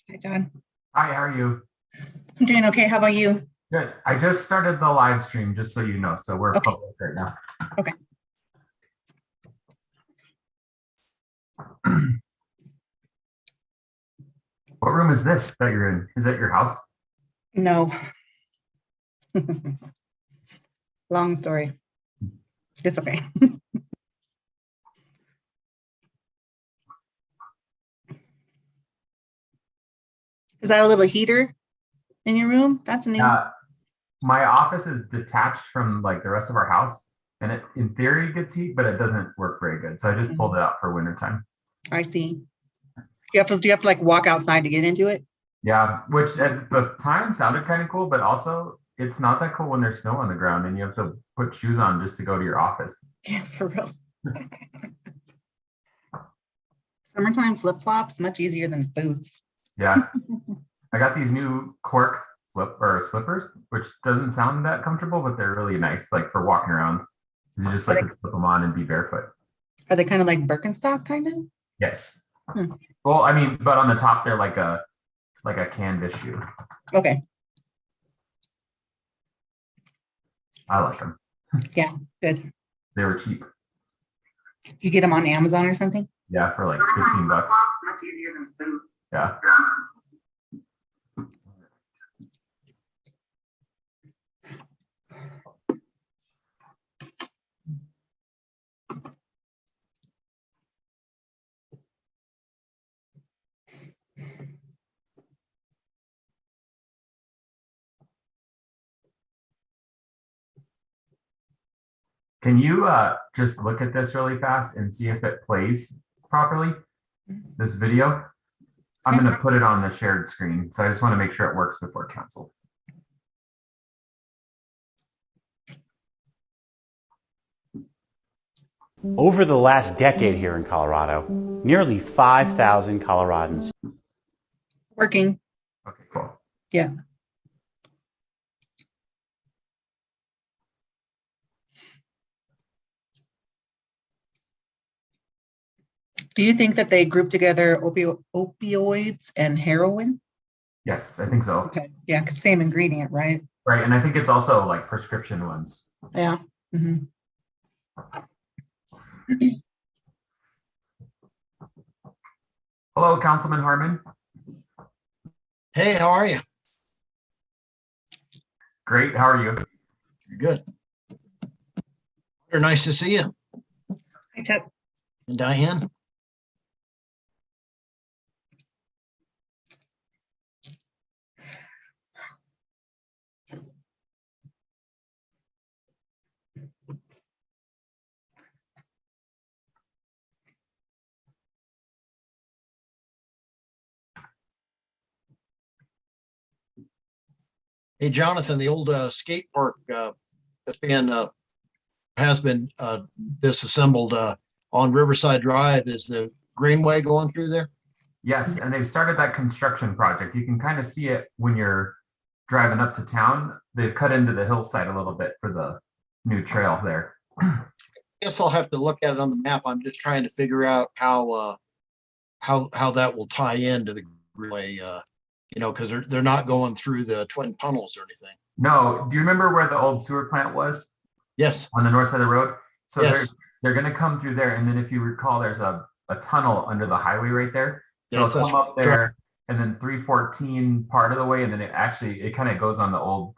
Hi, John. Hi, how are you? I'm doing okay. How about you? Good. I just started the live stream, just so you know. So we're Okay. public right now. Okay. What room is this that you're in? Is that your house? No. Long story. It's okay. Is that a little heater in your room? That's new. My office is detached from like the rest of our house, and it in theory gets heat, but it doesn't work very good. So I just pulled it out for wintertime. I see. Do you have to like walk outside to get into it? Yeah, which at the time sounded kind of cool, but also it's not that cool when there's snow on the ground and you have to put shoes on just to go to your office. Yeah, for real. Summertime flip-flops, much easier than boots. Yeah. I got these new Clerk slippers, which doesn't sound that comfortable, but they're really nice, like for walking around. You just like could slip them on and be barefoot. Are they kind of like Birkenstock kind of? Yes. Well, I mean, but on the top they're like a canvas shoe. Okay. I like them. Yeah, good. They were cheap. You get them on Amazon or something? Yeah, for like 15 bucks. Much easier than boots. Yeah. Can you just look at this really fast and see if it plays properly, this video? I'm going to put it on the shared screen. So I just want to make sure it works before council. Over the last decade here in Colorado, nearly 5,000 Coloradans. Working. Okay, cool. Yeah. Do you think that they group together opioids and heroin? Yes, I think so. Okay. Yeah, same ingredient, right? Right, and I think it's also like prescription ones. Yeah. Mm-hmm. Hello, Councilman Harmon. Hey, how are you? Great, how are you? Good. Nice to see you. Hi, Toc. And Diane. Hey, Jonathan, the old skate park that's been has been disassembled on Riverside Drive. Is the Greenway going through there? Yes, and they've started that construction project. You can kind of see it when you're driving up to town. They've cut into the hillside a little bit for the new trail there. I guess I'll have to look at it on the map. I'm just trying to figure out how that will tie into the Greenway. You know, because they're not going through the twin tunnels or anything. No, do you remember where the old sewer plant was? Yes. On the north side of the road. So yes. they're going to come through there, and then if you recall, there's a tunnel under the highway right there. So yes, come up there, and then 314 part of the way, and then it kind of goes on the old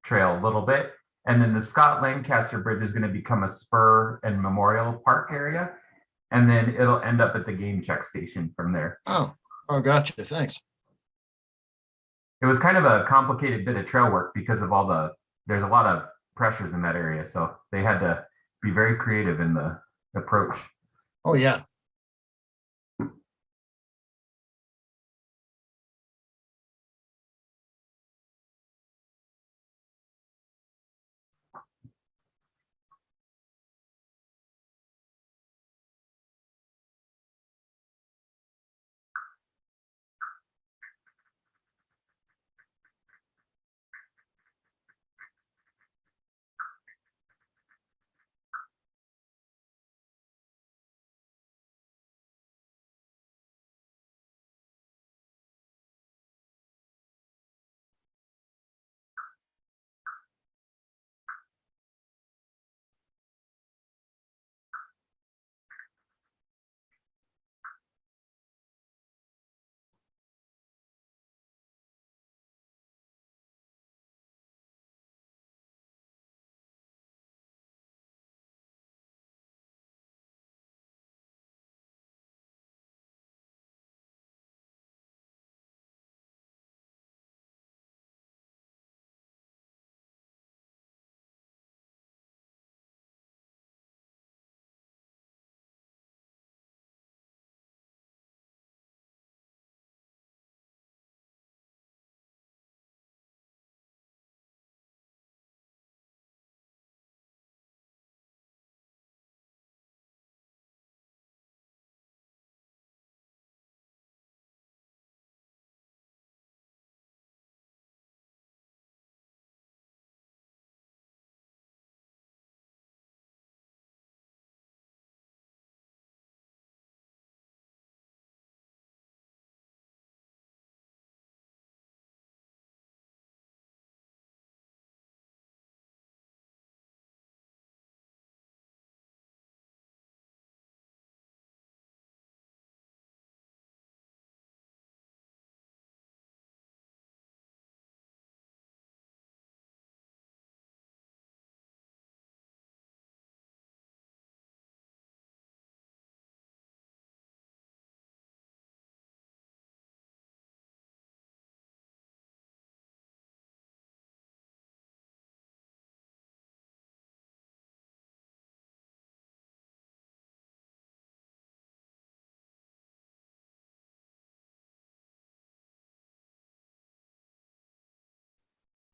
trail a little bit, and then the Scott Lancaster Bridge is going to become a spur and memorial park area, and then it'll end up at the game check station from there. Oh, gotcha. Thanks. It was kind of a complicated bit of trail work because of there's a lot of pressures in that area. So they had to be very creative in the approach. Oh, yeah.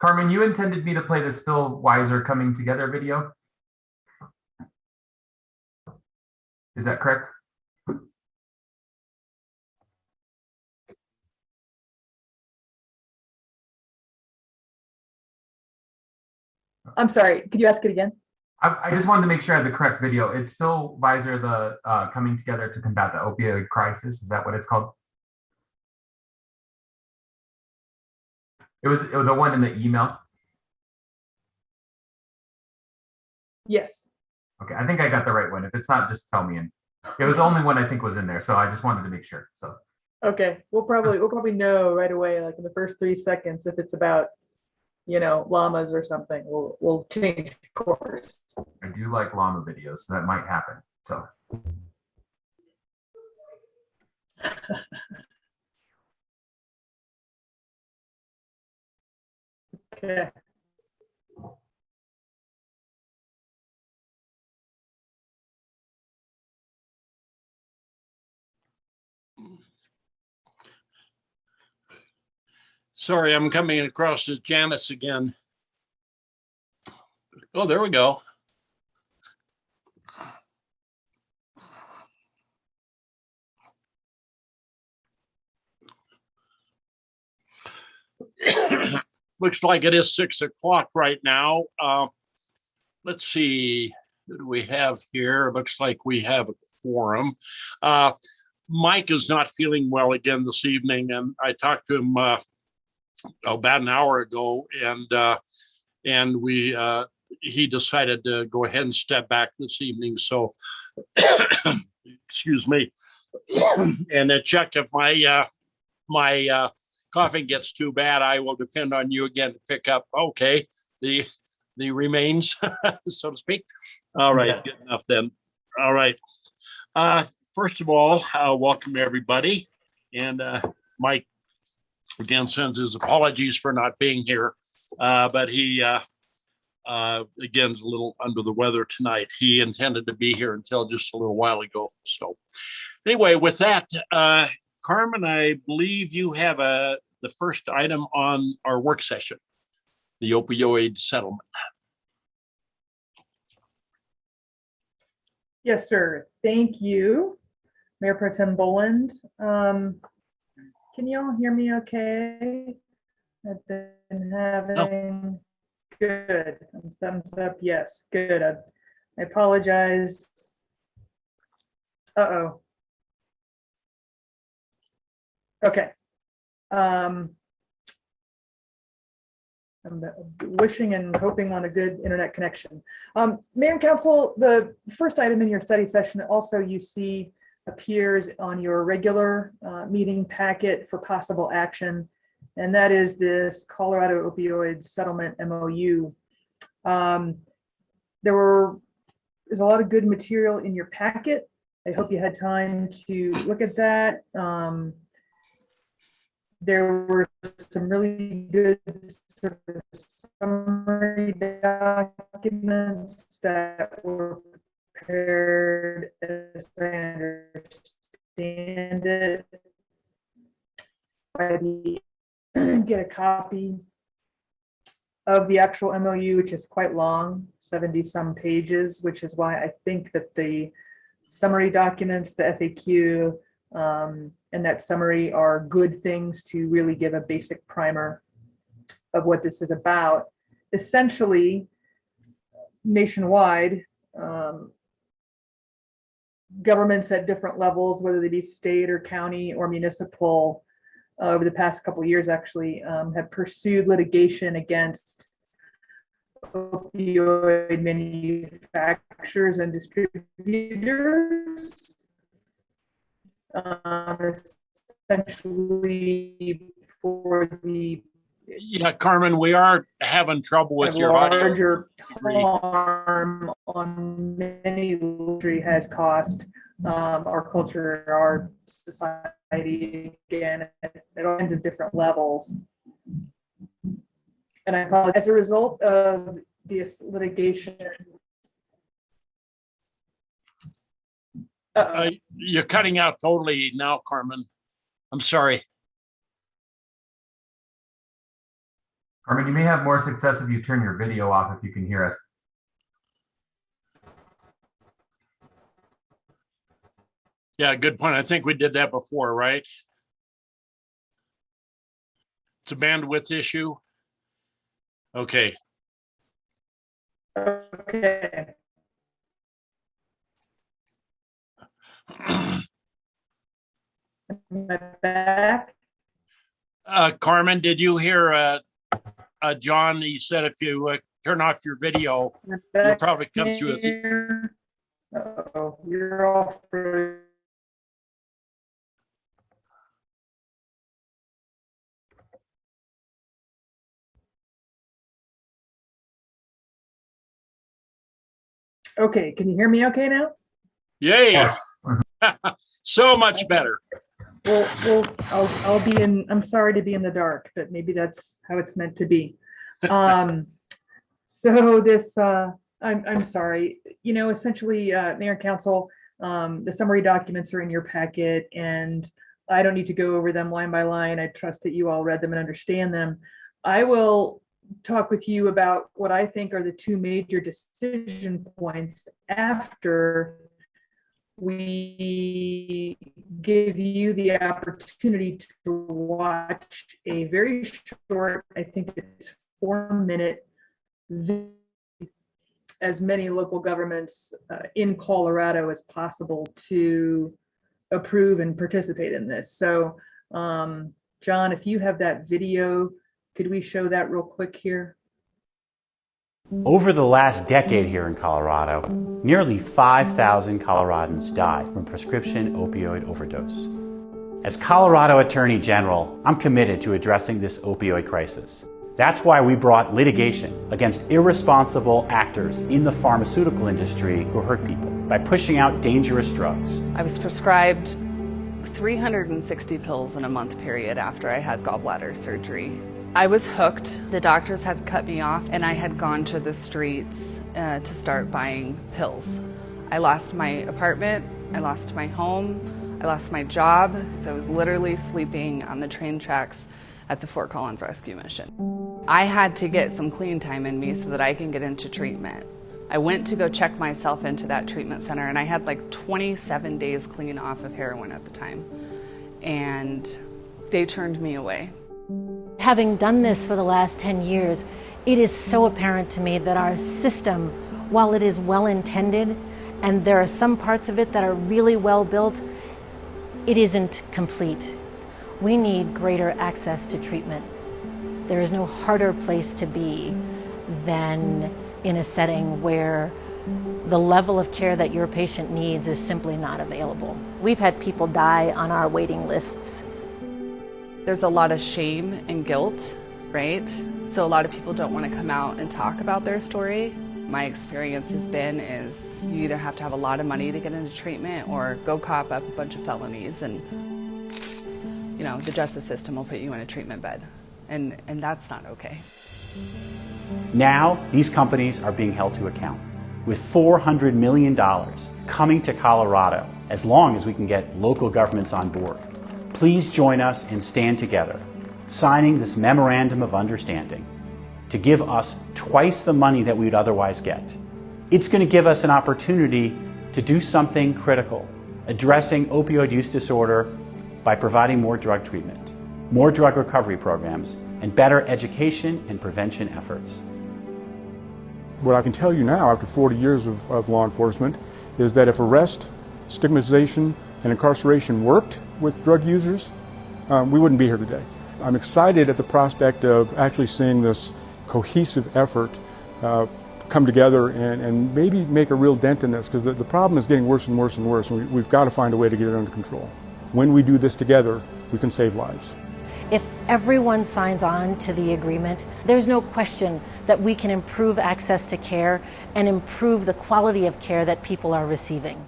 Carmen, you intended me to play this Phil Weiser coming together video. Is that correct? I'm sorry, could you ask it again? I just wanted to make sure I had the correct video. It's Phil Weiser, the coming together to combat the opioid crisis. Is that what it's called? It was the one in the email. Yes. Okay, I think I got the right one. If it's not, just tell me. And it was the only one I think was in there, so I just wanted to make sure. So Okay, we'll probably know right away, like in the first 3 seconds, if it's about, you know, llamas or something. We'll change course. I do like llama videos, so that might happen. So Okay. Sorry, I'm coming across as Janice again. Oh, there we go. Looks like it is 6 o'clock right now. Let's see, who do we have here? Looks like we have a quorum. Mike is not feeling well again this evening, and I talked to him about an hour ago, and he decided to go ahead and step back this evening. So, excuse me, and check if my coughing gets too bad, I will depend on you again to pick up. Okay, the remains, so to speak. All right, Yeah. good enough then. All right. First of all, welcome everybody, and Mike again sends his apologies for not being here, but he again is a little under the weather tonight. He intended to be here until just a little while ago. So anyway, with that, Carmen, I believe you have the first item on our work session, the opioid settlement. Yes, sir. Thank you, Mayor Pro Tem Boland. Can you all hear me okay? I've been having good. Thumbs up. Yes, good. I apologize. Uh-oh. Okay. I'm wishing and hoping on a good internet connection. Mayor and Council, the first item in your study session also you see appears on your regular meeting packet for possible action, and that is this Colorado opioid settlement MOU. There's a lot of good material in your packet. I hope you had time to look at that. There were some really good sort of summary documents that were prepared as I understand it. Get a copy of the actual MOU, which is quite long, 70 some pages, which is why I think that the summary documents, the FAQ, and that summary are good things to really give a basic primer of what this is about. Essentially, nationwide, governments at different levels, whether they be state or county or municipal, over the past couple of years actually have pursued litigation against opioid manufacturers and distributors. Essentially for the Yeah, Carmen, we are having trouble with your audio. larger harm on many industry has cost our culture, our society, again, at all kinds of different levels. And I apologize. As a result of this litigation, You're cutting out totally now, Carmen. I'm sorry. Carmen, you may have more success if you turn your video off if you can hear us. Yeah, good point. I think we did that before, right? It's a bandwidth issue. Okay. Okay. Am I back? Carmen, did you hear John? He said if you turn off your video, Am I you'll back probably come through. here? Uh-oh, you're all for. Okay, can you hear me okay now? Yay! Yes. So much better. Well, I'll be in, I'm sorry to be in the dark, but maybe that's how it's meant to be. So this, I'm sorry, essentially, Mayor and Council, the summary documents are in your packet and I don't need to go over them line by line. I trust that you all read them and understand them. I will talk with you about what I think are the two major decision points after we give you the opportunity to watch a very short, I think it's 4-minute video, as many local governments in Colorado as possible to approve and participate in this. So, John, if you have that video, could we show that real quick here? Over the last decade here in Colorado, nearly 5,000 Coloradans died from prescription opioid overdose. As Colorado Attorney General, I'm committed to addressing this opioid crisis. That's why we brought litigation against irresponsible actors in the pharmaceutical industry who hurt people by pushing out dangerous drugs. I was prescribed 360 pills in a month period after I had gallbladder surgery. I was hooked. The doctors had cut me off and I had gone to the streets to start buying pills. I lost my apartment, I lost my home, I lost my job. So I was literally sleeping on the train tracks at the Fort Collins Rescue Mission. I had to get some clean time in me so that I can get into treatment. I went to go check myself into that treatment center and I had like 27 days clean off of heroin at the time. And they turned me away. Having done this for the last 10 years, it is so apparent to me that our system, while it is well intended, and there are some parts of it that are really well built, it isn't complete. We need greater access to treatment. There is no harder place to be than in a setting where the level of care that your patient needs is simply not available. We've had people die on our waiting lists. There's a lot of shame and guilt, right? So a lot of people don't want to come out and talk about their story. My experience has been is you either have to have a lot of money to get into treatment or go cop up a bunch of felonies and the justice system will put you in a treatment bed. And that's not okay. Now, these companies are being held to account, with $400 million coming to Colorado as long as we can get local governments on board. Please join us and stand together, signing this memorandum of understanding to give us twice the money that we'd otherwise get. It's going to give us an opportunity to do something critical, addressing opioid use disorder by providing more drug treatment, more drug recovery programs, and better education and prevention efforts. What I can tell you now, after 40 years of law enforcement, is that if arrest, stigmatization, and incarceration worked with drug users, we wouldn't be here today. I'm excited at the prospect of actually seeing this cohesive effort come together and maybe make a real dent in this, because the problem is getting worse and worse and worse, and we've got to find a way to get it under control. When we do this together, we can save lives. If everyone signs on to the agreement, there's no question that we can improve access to care and improve the quality of care that people are receiving.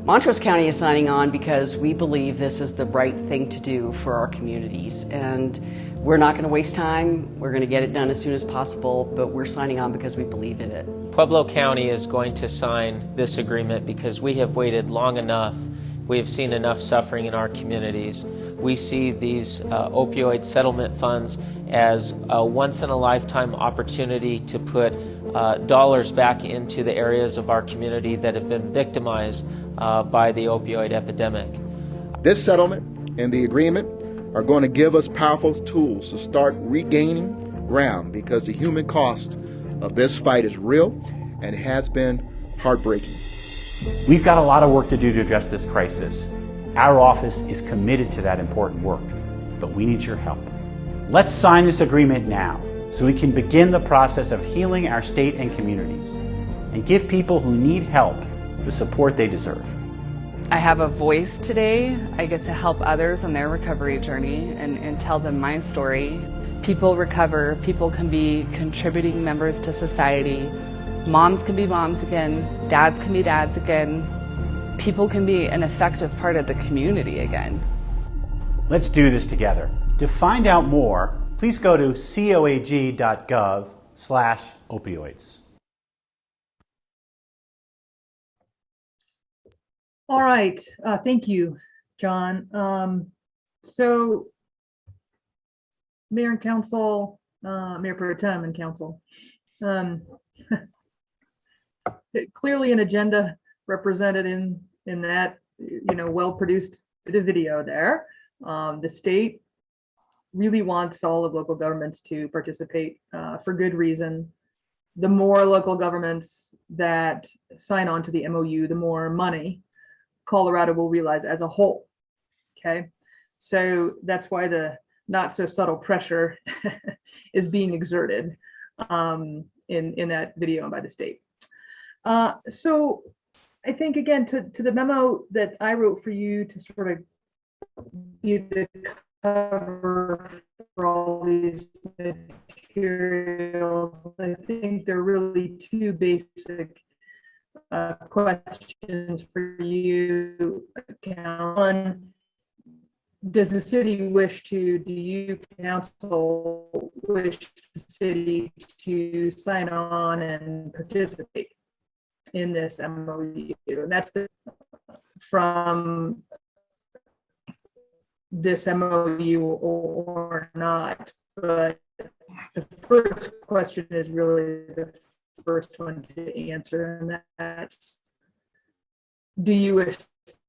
Montrose County is signing on because we believe this is the right thing to do for our communities, and we're not going to waste time. We're going to get it done as soon as possible, but we're signing on because we believe in it. Pueblo County is going to sign this agreement because we have waited long enough. We have seen enough suffering in our communities. We see these opioid settlement funds as a once in a lifetime opportunity to put dollars back into the areas of our community that have been victimized by the opioid epidemic. This settlement and the agreement are going to give us powerful tools to start regaining ground, because the human cost of this fight is real and it has been heartbreaking. We've got a lot of work to do to address this crisis. Our office is committed to that important work, but we need your help. Let's sign this agreement now so we can begin the process of healing our state and communities and give people who need help the support they deserve. I have a voice today. I get to help others on their recovery journey and tell them my story. People recover. People can be contributing members to society. Moms can be moms again. Dads can be dads again. People can be an effective part of the community again. Let's do this together. To find out more, please go to coag.gov/opioids. All right, thank you, John. So Mayor and Council, Mayor Pro Tem and Council, clearly an agenda represented in that, well-produced video there. The state really wants all of local governments to participate for good reason. The more local governments that sign on to the MOU, the more money Colorado will realize as a whole. Okay, so that's why the not so subtle pressure is being exerted in that video by the state. So I think, again, to the memo that I wrote for you to sort of be the cover for all these materials, I think there are really two basic questions for you. One, do you council wish the city to sign on and participate in this MOU? And that's from this MOU or not. But the first question is really the first one to answer, and that's, do you wish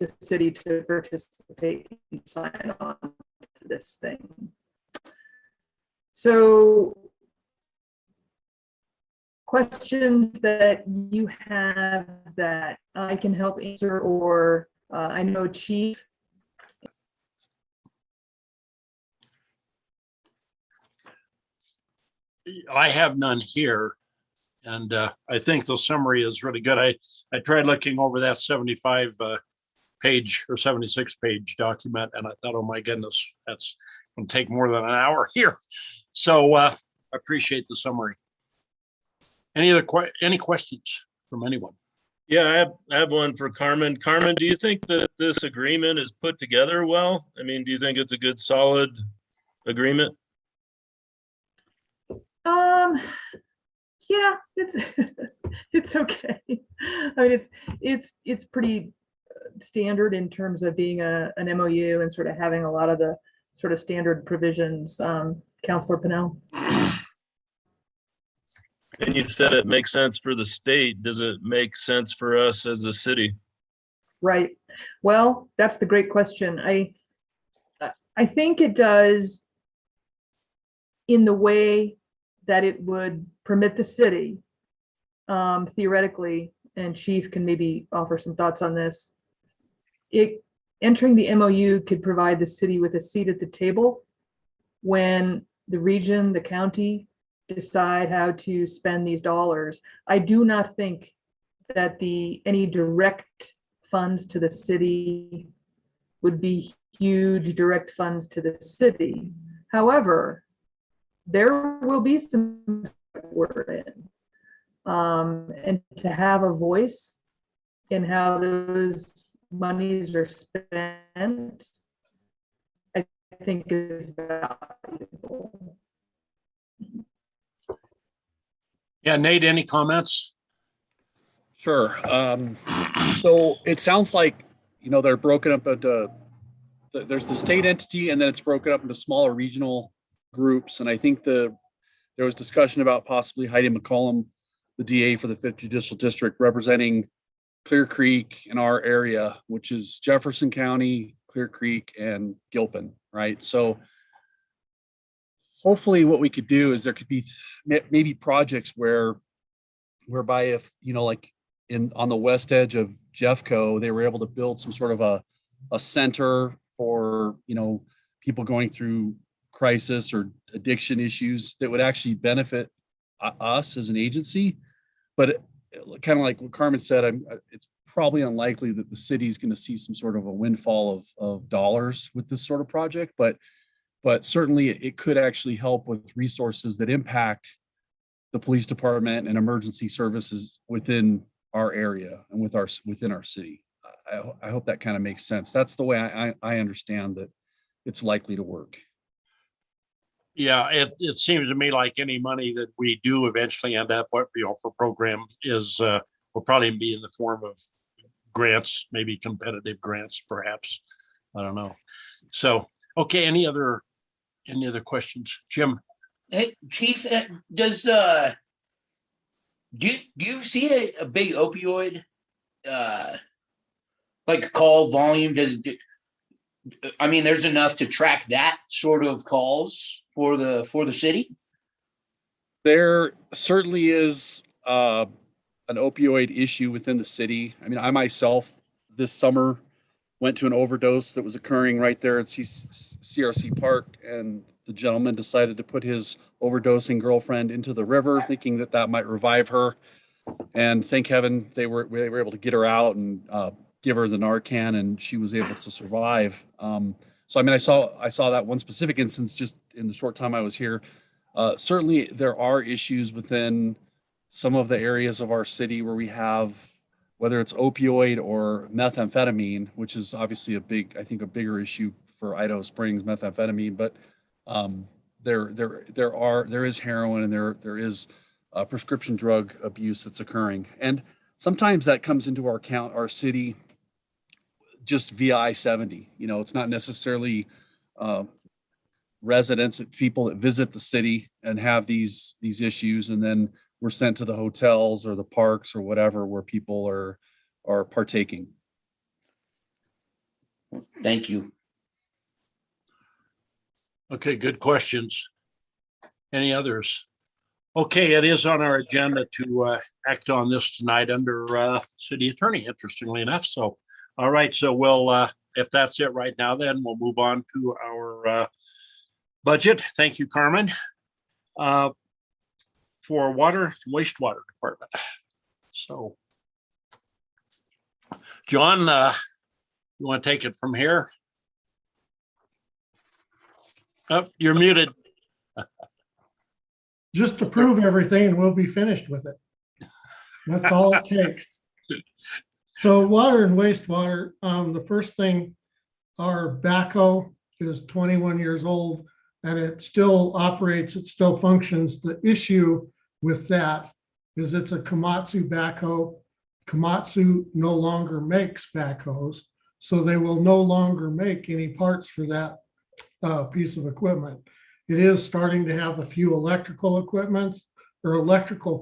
the city to participate and sign on to this thing? So questions that you have that I can help answer, or I know Chief. I have none here. And I think the summary is really good. I tried looking over that 75 page or 76 page document, and I thought, oh my goodness, that's going to take more than an hour here. So I appreciate the summary. Any questions from anyone? Yeah, I have one for Carmen. Carmen, do you think that this agreement is put together well? I mean, do you think it's a good, solid agreement? Yeah, it's okay. I mean, it's pretty standard in terms of being an MOU and sort of having a lot of the sort of standard provisions. Councilor Pinnell. And you said it makes sense for the state. Does it make sense for us as a city? Right. Well, that's the great question. I think it does in the way that it would permit the city, theoretically, and Chief can maybe offer some thoughts on this. Entering the MOU could provide the city with a seat at the table when the region, the county, decide how to spend these dollars. I do not think that any direct funds to the city would be huge direct funds to the city. However, there will be some we're in. And to have a voice in how those monies are spent, I think is valuable. Yeah, Nate, any comments? Sure. So it sounds like, they're broken up into, there's the state entity, and then it's broken up into smaller regional groups. And I think there was discussion about possibly Heidi McCollum, the DA for the 5th Judicial District, representing Clear Creek in our area, which is Jefferson County, Clear Creek, and Gilpin, right? So hopefully what we could do is there could be maybe projects whereby if, like on the west edge of Jeffco, they were able to build some sort of a center for, people going through crisis or addiction issues that would actually benefit us as an agency. But kind of like what Carmen said, it's probably unlikely that the city is going to see some sort of a windfall of dollars with this sort of project, but certainly it could actually help with resources that impact the police department and emergency services within our area and within our city. I hope that kind of makes sense. That's the way I understand that it's likely to work. Yeah, it seems to me like any money that we do eventually end up, for program will probably be in the form of grants, maybe competitive grants, perhaps. I don't know. So, okay, any other questions, Jim? Hey, Chief, do you see a big opioid like call volume? There's enough to track that sort of calls for the city? There certainly is an opioid issue within the city. I myself this summer went to an overdose that was occurring right there at CRC Park, and the gentleman decided to put his overdosing girlfriend into the river, thinking that might revive her. And thank heaven they were able to get her out and give her the Narcan, and she was able to survive. So I saw that one specific instance just in the short time I was here. Certainly there are issues within some of the areas of our city where we have, whether it's opioid or methamphetamine, which is obviously a bigger issue for Idaho Springs, methamphetamine, but there is heroin, and there is prescription drug abuse that's occurring. And sometimes that comes into our city just via I-70. It's not necessarily residents, people that visit the city and have these issues, and then we're sent to the hotels or the parks or whatever where people are partaking. Thank you. Okay, good questions. Any others? Okay, it is on our agenda to act on this tonight under city attorney, interestingly enough. So, all right, so we'll, if that's it right now, then we'll move on to our budget. Thank you, Carmen. For water and wastewater department. So, John, you want to take it from here? Oh, you're muted. Just approve everything and we'll be finished with it. That's all it takes. So water and wastewater, the first thing, our backhoe is 21 years old and it still operates, it still functions. The issue with that is it's a Komatsu backhoe. Komatsu no longer makes backhoes, so they will no longer make any parts for that piece of equipment. It is starting to have a few electrical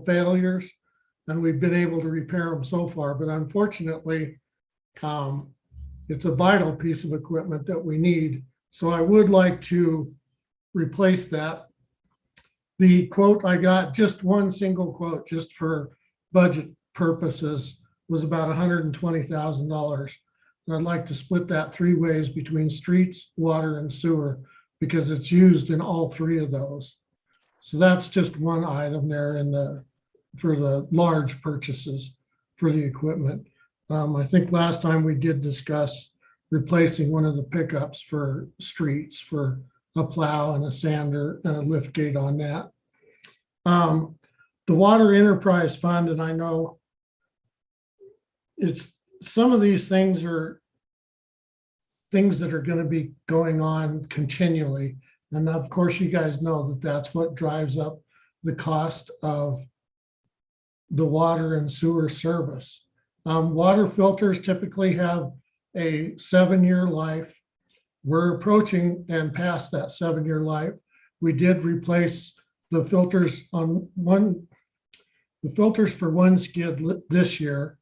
failures, and we've been able to repair them so far. But unfortunately, it's a vital piece of equipment that we need. So I would like to replace that. The quote I got, just one single quote, just for budget purposes, was about $120,000. And I'd like to split that 3 ways between streets, water, and sewer, because it's used in all 3 of those. So that's just one item there for the large purchases for the equipment. I think last time we did discuss replacing one of the pickups for streets, for a plow and a sander and a lift gate on that. The Water Enterprise Fund, and I know some of these things are things that are going to be going on continually. And of course, you guys know that that's what drives up the cost of the water and sewer service. Water filters typically have a 7-year life. We're approaching and past that 7-year life. We did replace the filters on the filters for one skid this year.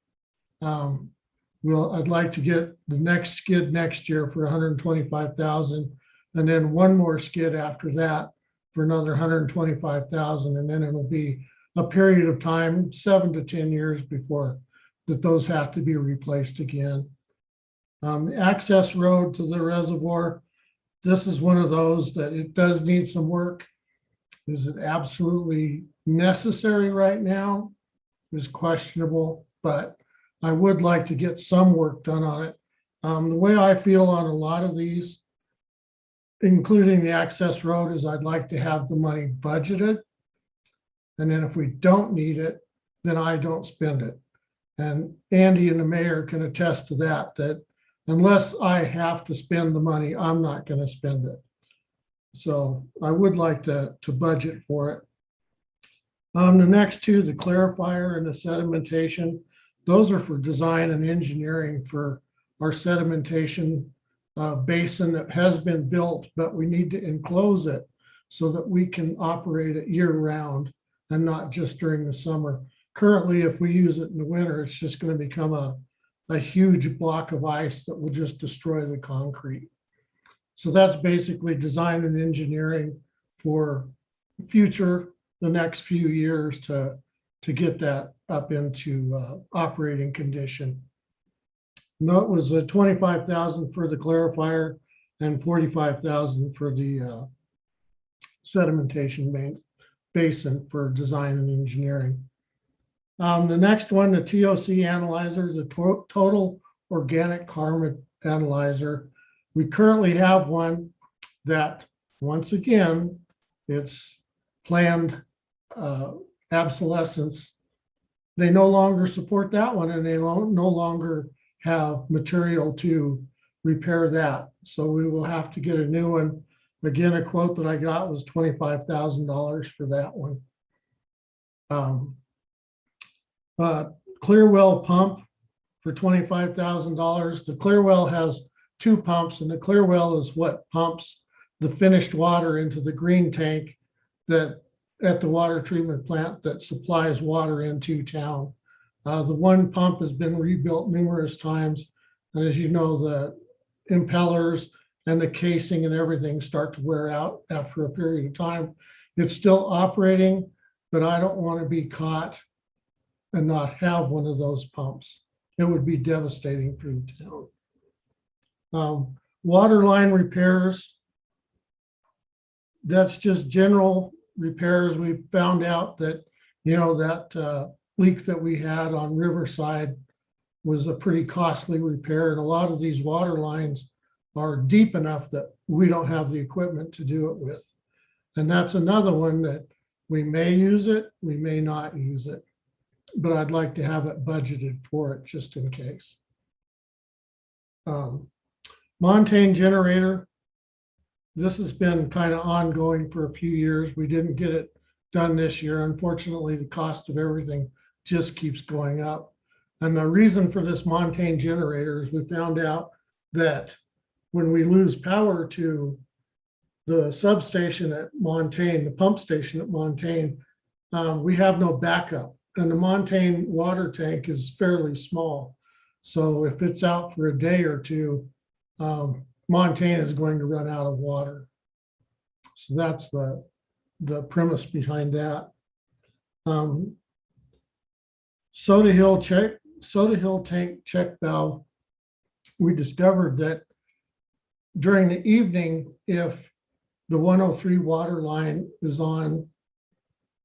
I'd like to get the next skid next year for 125,000, and then one more skid after that for another 125,000, and then it'll be a period of time, 7 to 10 years before that those have to be replaced again. The access road to the reservoir, this is one of those that it does need some work. Is it absolutely necessary right now? Is questionable, but I would like to get some work done on it. The way I feel on a lot of these, including the access road, is I'd like to have the money budgeted. And then if we don't need it, then I don't spend it. And Andy and the mayor can attest to that, that unless I have to spend the money, I'm not going to spend it. So I would like to budget for it. The next two, the clarifier and the sedimentation, those are for design and engineering for our sedimentation basin that has been built, but we need to enclose it so that we can operate it year round and not just during the summer. Currently, if we use it in the winter, it's just going to become a huge block of ice that will just destroy the concrete. So that's basically design and engineering for the next few years to get that up into operating condition. No, it was 25,000 for the clarifier and 45,000 for the sedimentation basin for design and engineering. The next one, the Toc Analyzer, the Total Organic Carbon Analyzer. We currently have one that, once again, it's planned obsolescence. They no longer support that one, and they no longer have material to repair that. So we will have to get a new one. Again, a quote that I got was $25,000 for that one. Clearwell pump for $25,000. The Clearwell has two pumps, and the Clearwell is what pumps the finished water into the green tank that at the water treatment plant that supplies water into town. The one pump has been rebuilt numerous times, and as you know, the impellers and the casing and everything start to wear out after a period of time. It's still operating, but I don't want to be caught and not have one of those pumps. It would be devastating for the town. Water line repairs, that's just general repairs. We found out that, that leak that we had on Riverside was a pretty costly repair. And a lot of these water lines are deep enough that we don't have the equipment to do it with. And that's another one that we may use it, we may not use it, but I'd like to have it budgeted for it just in case. Montaigne Generator, this has been kind of ongoing for a few years. We didn't get it done this year. Unfortunately, the cost of everything just keeps going up. And the reason for this Montaigne Generator is we found out that when we lose power to the substation at Montaigne, the pump station at Montaigne, we have no backup. And the Montaigne water tank is fairly small. So if it's out for a day or two, Montaigne is going to run out of water. So that's the premise behind that. Soda Hill tank check valve. We discovered that during the evening, if the 103 water line is on,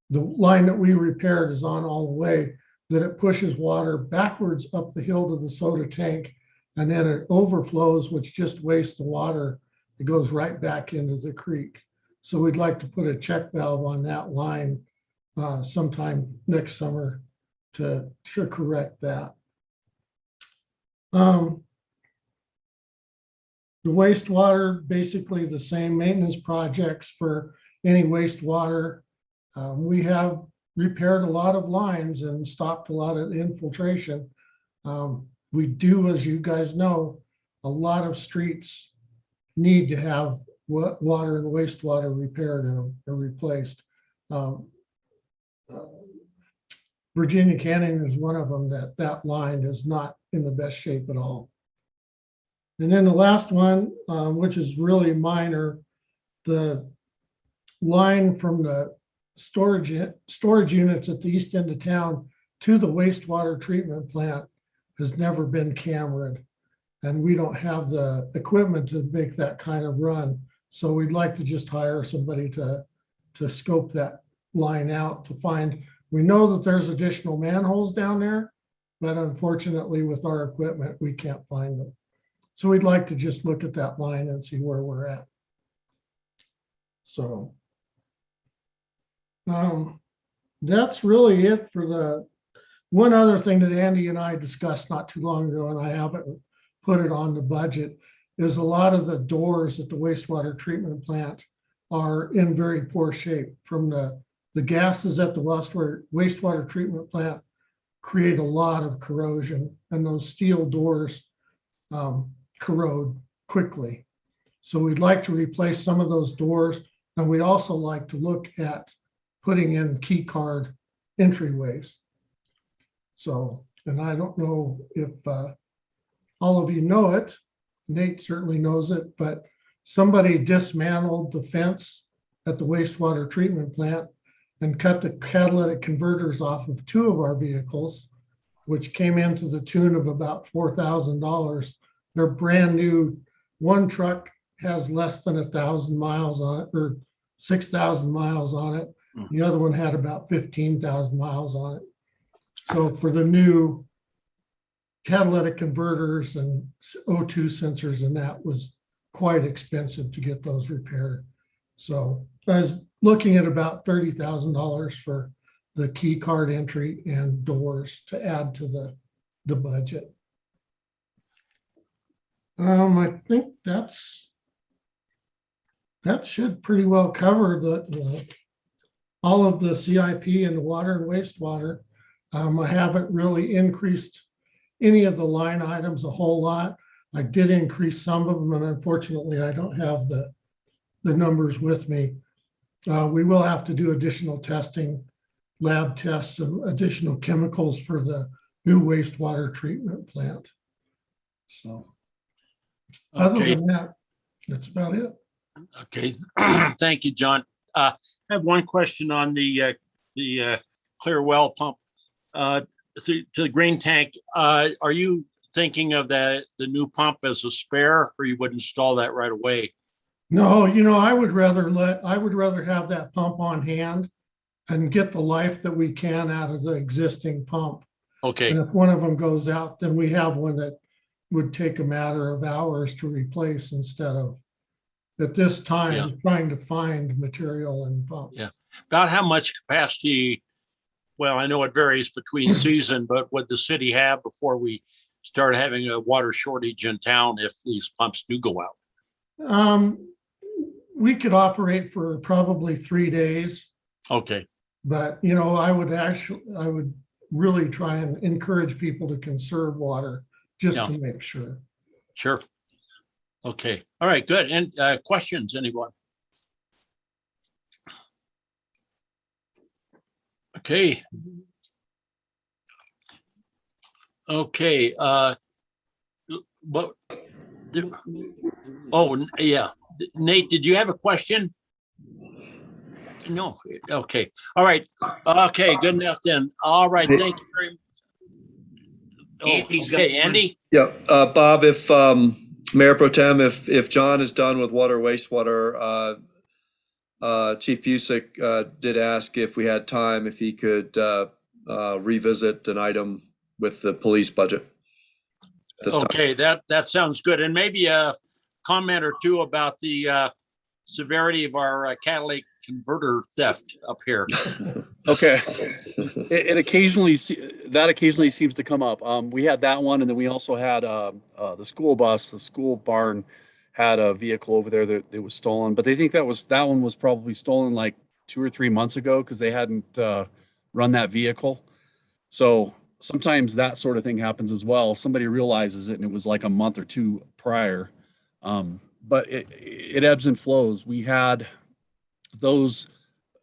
the line that we repaired is on all the way, that it pushes water backwards up the hill to the soda tank, and then it overflows, which just wastes the water. It goes right back into the creek. So we'd like to put a check valve on that line sometime next summer to correct that. The wastewater, basically the same maintenance projects for any wastewater. We have repaired a lot of lines and stopped a lot of infiltration. We do, as you guys know, a lot of streets need to have water and wastewater repaired and replaced. Virginia Canyon is one of them that line is not in the best shape at all. And then the last one, which is really minor, the line from the storage units at the east end of town to the wastewater treatment plant has never been cambered. And we don't have the equipment to make that kind of run. So we'd like to just hire somebody to scope that line out to find. We know that there's additional manholes down there, but unfortunately with our equipment, we can't find them. So we'd like to just look at that line and see where we're at. So that's really it for the one other thing that Andy and I discussed not too long ago, and I haven't put it on the budget, is a lot of the doors at the wastewater treatment plant are in very poor shape. From the gases at the wastewater treatment plant create a lot of corrosion, and those steel doors corrode quickly. So we'd like to replace some of those doors, and we'd also like to look at putting in key card entryways. So, and I don't know if all of you know it, Nate certainly knows it, but somebody dismantled the fence at the wastewater treatment plant and cut the catalytic converters off of 2 of our vehicles, which came into the tune of about $4,000. They're brand new. One truck has less than 1,000 miles on it, or 6,000 miles on it. The other one had about 15,000 miles on it. So for the new catalytic converters and O2 sensors, and that was quite expensive to get those repaired. So I was looking at about $30,000 for the key card entry and doors to add to the budget. I think that should pretty well cover all of the CIP and the water and wastewater. I haven't really increased any of the line items a whole lot. I did increase some of them, and unfortunately, I don't have the numbers with me. We will have to do additional testing, lab tests, and additional chemicals for the new wastewater treatment plant. So other than that, that's about it. Okay, thank you, John. I have one question on the clear well pump to the green tank. Are you thinking of the new pump as a spare, or you would install that right away? No, I would rather have that pump on hand and get the life that we can out of the existing pump. Okay. And if one of them goes out, then we have one that would take a matter of hours to replace instead of at this time trying to find material and pump. Yeah. About how much capacity? Well, I know it varies between season, but would the city have before we start having a water shortage in town if these pumps do go out? We could operate for probably 3 days. Okay. But, I would really try and encourage people to conserve water just to make sure. Sure. Okay. All right, good. And questions, anyone? Okay. Okay. What? Oh, yeah. Nate, did you have a question? No. Okay. All right. Okay. Good enough then. All right. Thank you very much. Oh, okay, Andy? Yeah. Bob, if Mayor Pro Tem, if John is done with water, wastewater, Chief Busick did ask if we had time, if he could revisit an item with the police budget. Okay, that sounds good. And maybe a comment or two about the severity of our catalytic converter theft up here. Okay. It occasionally seems to come up. We had that one, and then we also had the school barn had a vehicle over there that it was stolen, but they think that one was probably stolen like 2 or 3 months ago because they hadn't run that vehicle. So sometimes that sort of thing happens as well. Somebody realizes it and it was like a month or two prior. but it ebbs and flows. We had those,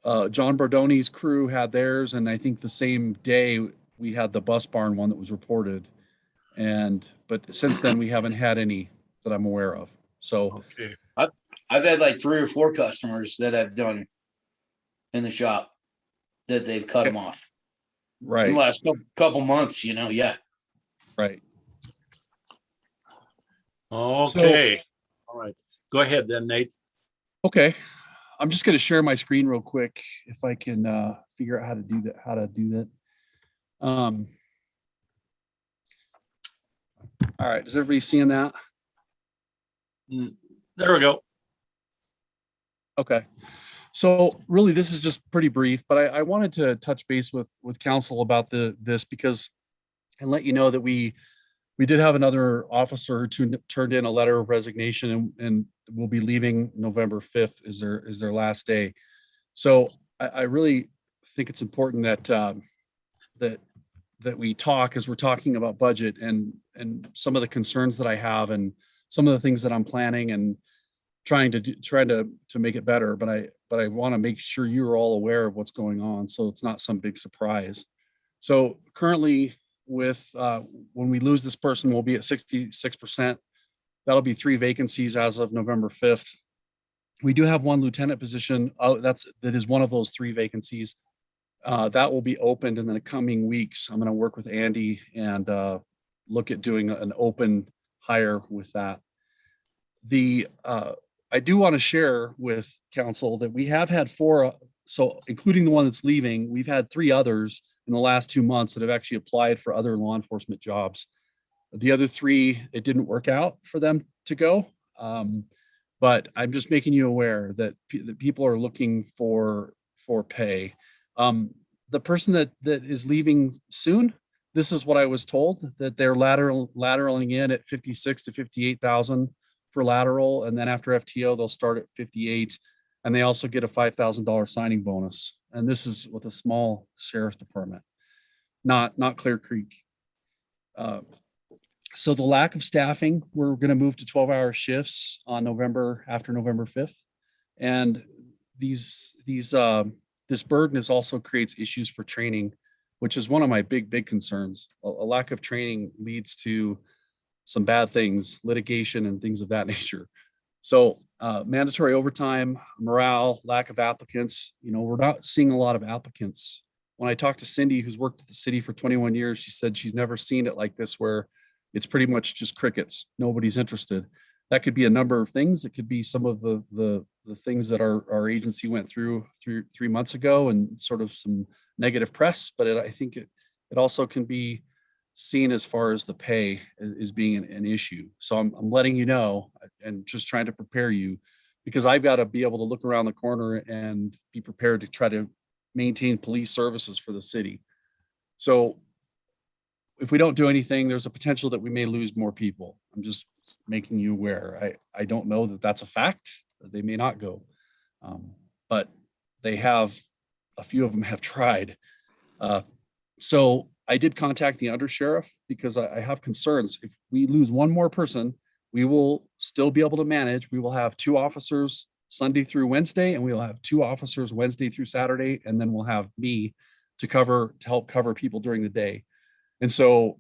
John Bordoni's crew had theirs, and I think the same day we had the bus barn one that was reported. But since then we haven't had any that I'm aware of. So Okay. I've had like 3 or 4 customers that I've done in the shop that they've cut them off. Right. In the last couple months, yeah. Right. Okay. All right. Go ahead then, Nate. Okay. I'm just going to share my screen real quick if I can figure out how to do that. All right. Is everybody seeing that? There we go. Okay. So really, this is just pretty brief, but I wanted to touch base with council about this because and let you know that we did have another officer who turned in a letter of resignation and will be leaving November 5th is their last day. So I really think it's important that we talk as we're talking about budget and some of the concerns that I have and some of the things that I'm planning and trying to make it better. But I want to make sure you're all aware of what's going on, so it's not some big surprise. So currently, with when we lose this person, we'll be at 66%. That'll be 3 vacancies as of November 5th. We do have 1 lieutenant position. That is one of those 3 vacancies. That will be opened in the coming weeks. I'm going to work with Andy and look at doing an open hire with that. I do want to share with council that we have had 4, so including the one that's leaving, we've had 3 others in the last 2 months that have actually applied for other law enforcement jobs. The other 3, it didn't work out for them to go. But I'm just making you aware that people are looking for pay. The person that is leaving soon, this is what I was told, that they're lateraling in at 56 to 58,000 for lateral, and then after FTO they'll start at 58, and they also get a $5,000 signing bonus. And this is with a small sheriff's department, not Clear Creek. So the lack of staffing, we're going to move to 12-hour shifts on after November 5th, and this burden also creates issues for training, which is one of my big concerns. A lack of training leads to some bad things, litigation and things of that nature. So mandatory overtime, morale, lack of applicants. We're not seeing a lot of applicants. When I talked to Cindy, who's worked at the city for 21 years, she said she's never seen it like this, where it's pretty much just crickets. Nobody's interested. That could be a number of things. It could be some of the things that our agency went through 3 months ago and sort of some negative press, but I think it also can be seen as far as the pay is being an issue. So I'm letting you know and just trying to prepare you, because I've got to be able to look around the corner and be prepared to try to maintain police services for the city. So if we don't do anything, there's a potential that we may lose more people. I'm just making you aware. I don't know that that's a fact. They may not go, but a few of them have tried. So I did contact the undersheriff because I have concerns. If we lose one more person, we will still be able to manage. We will have 2 officers Sunday through Wednesday, and we will have 2 officers Wednesday through Saturday, and then we'll have me to help cover people during the day. And so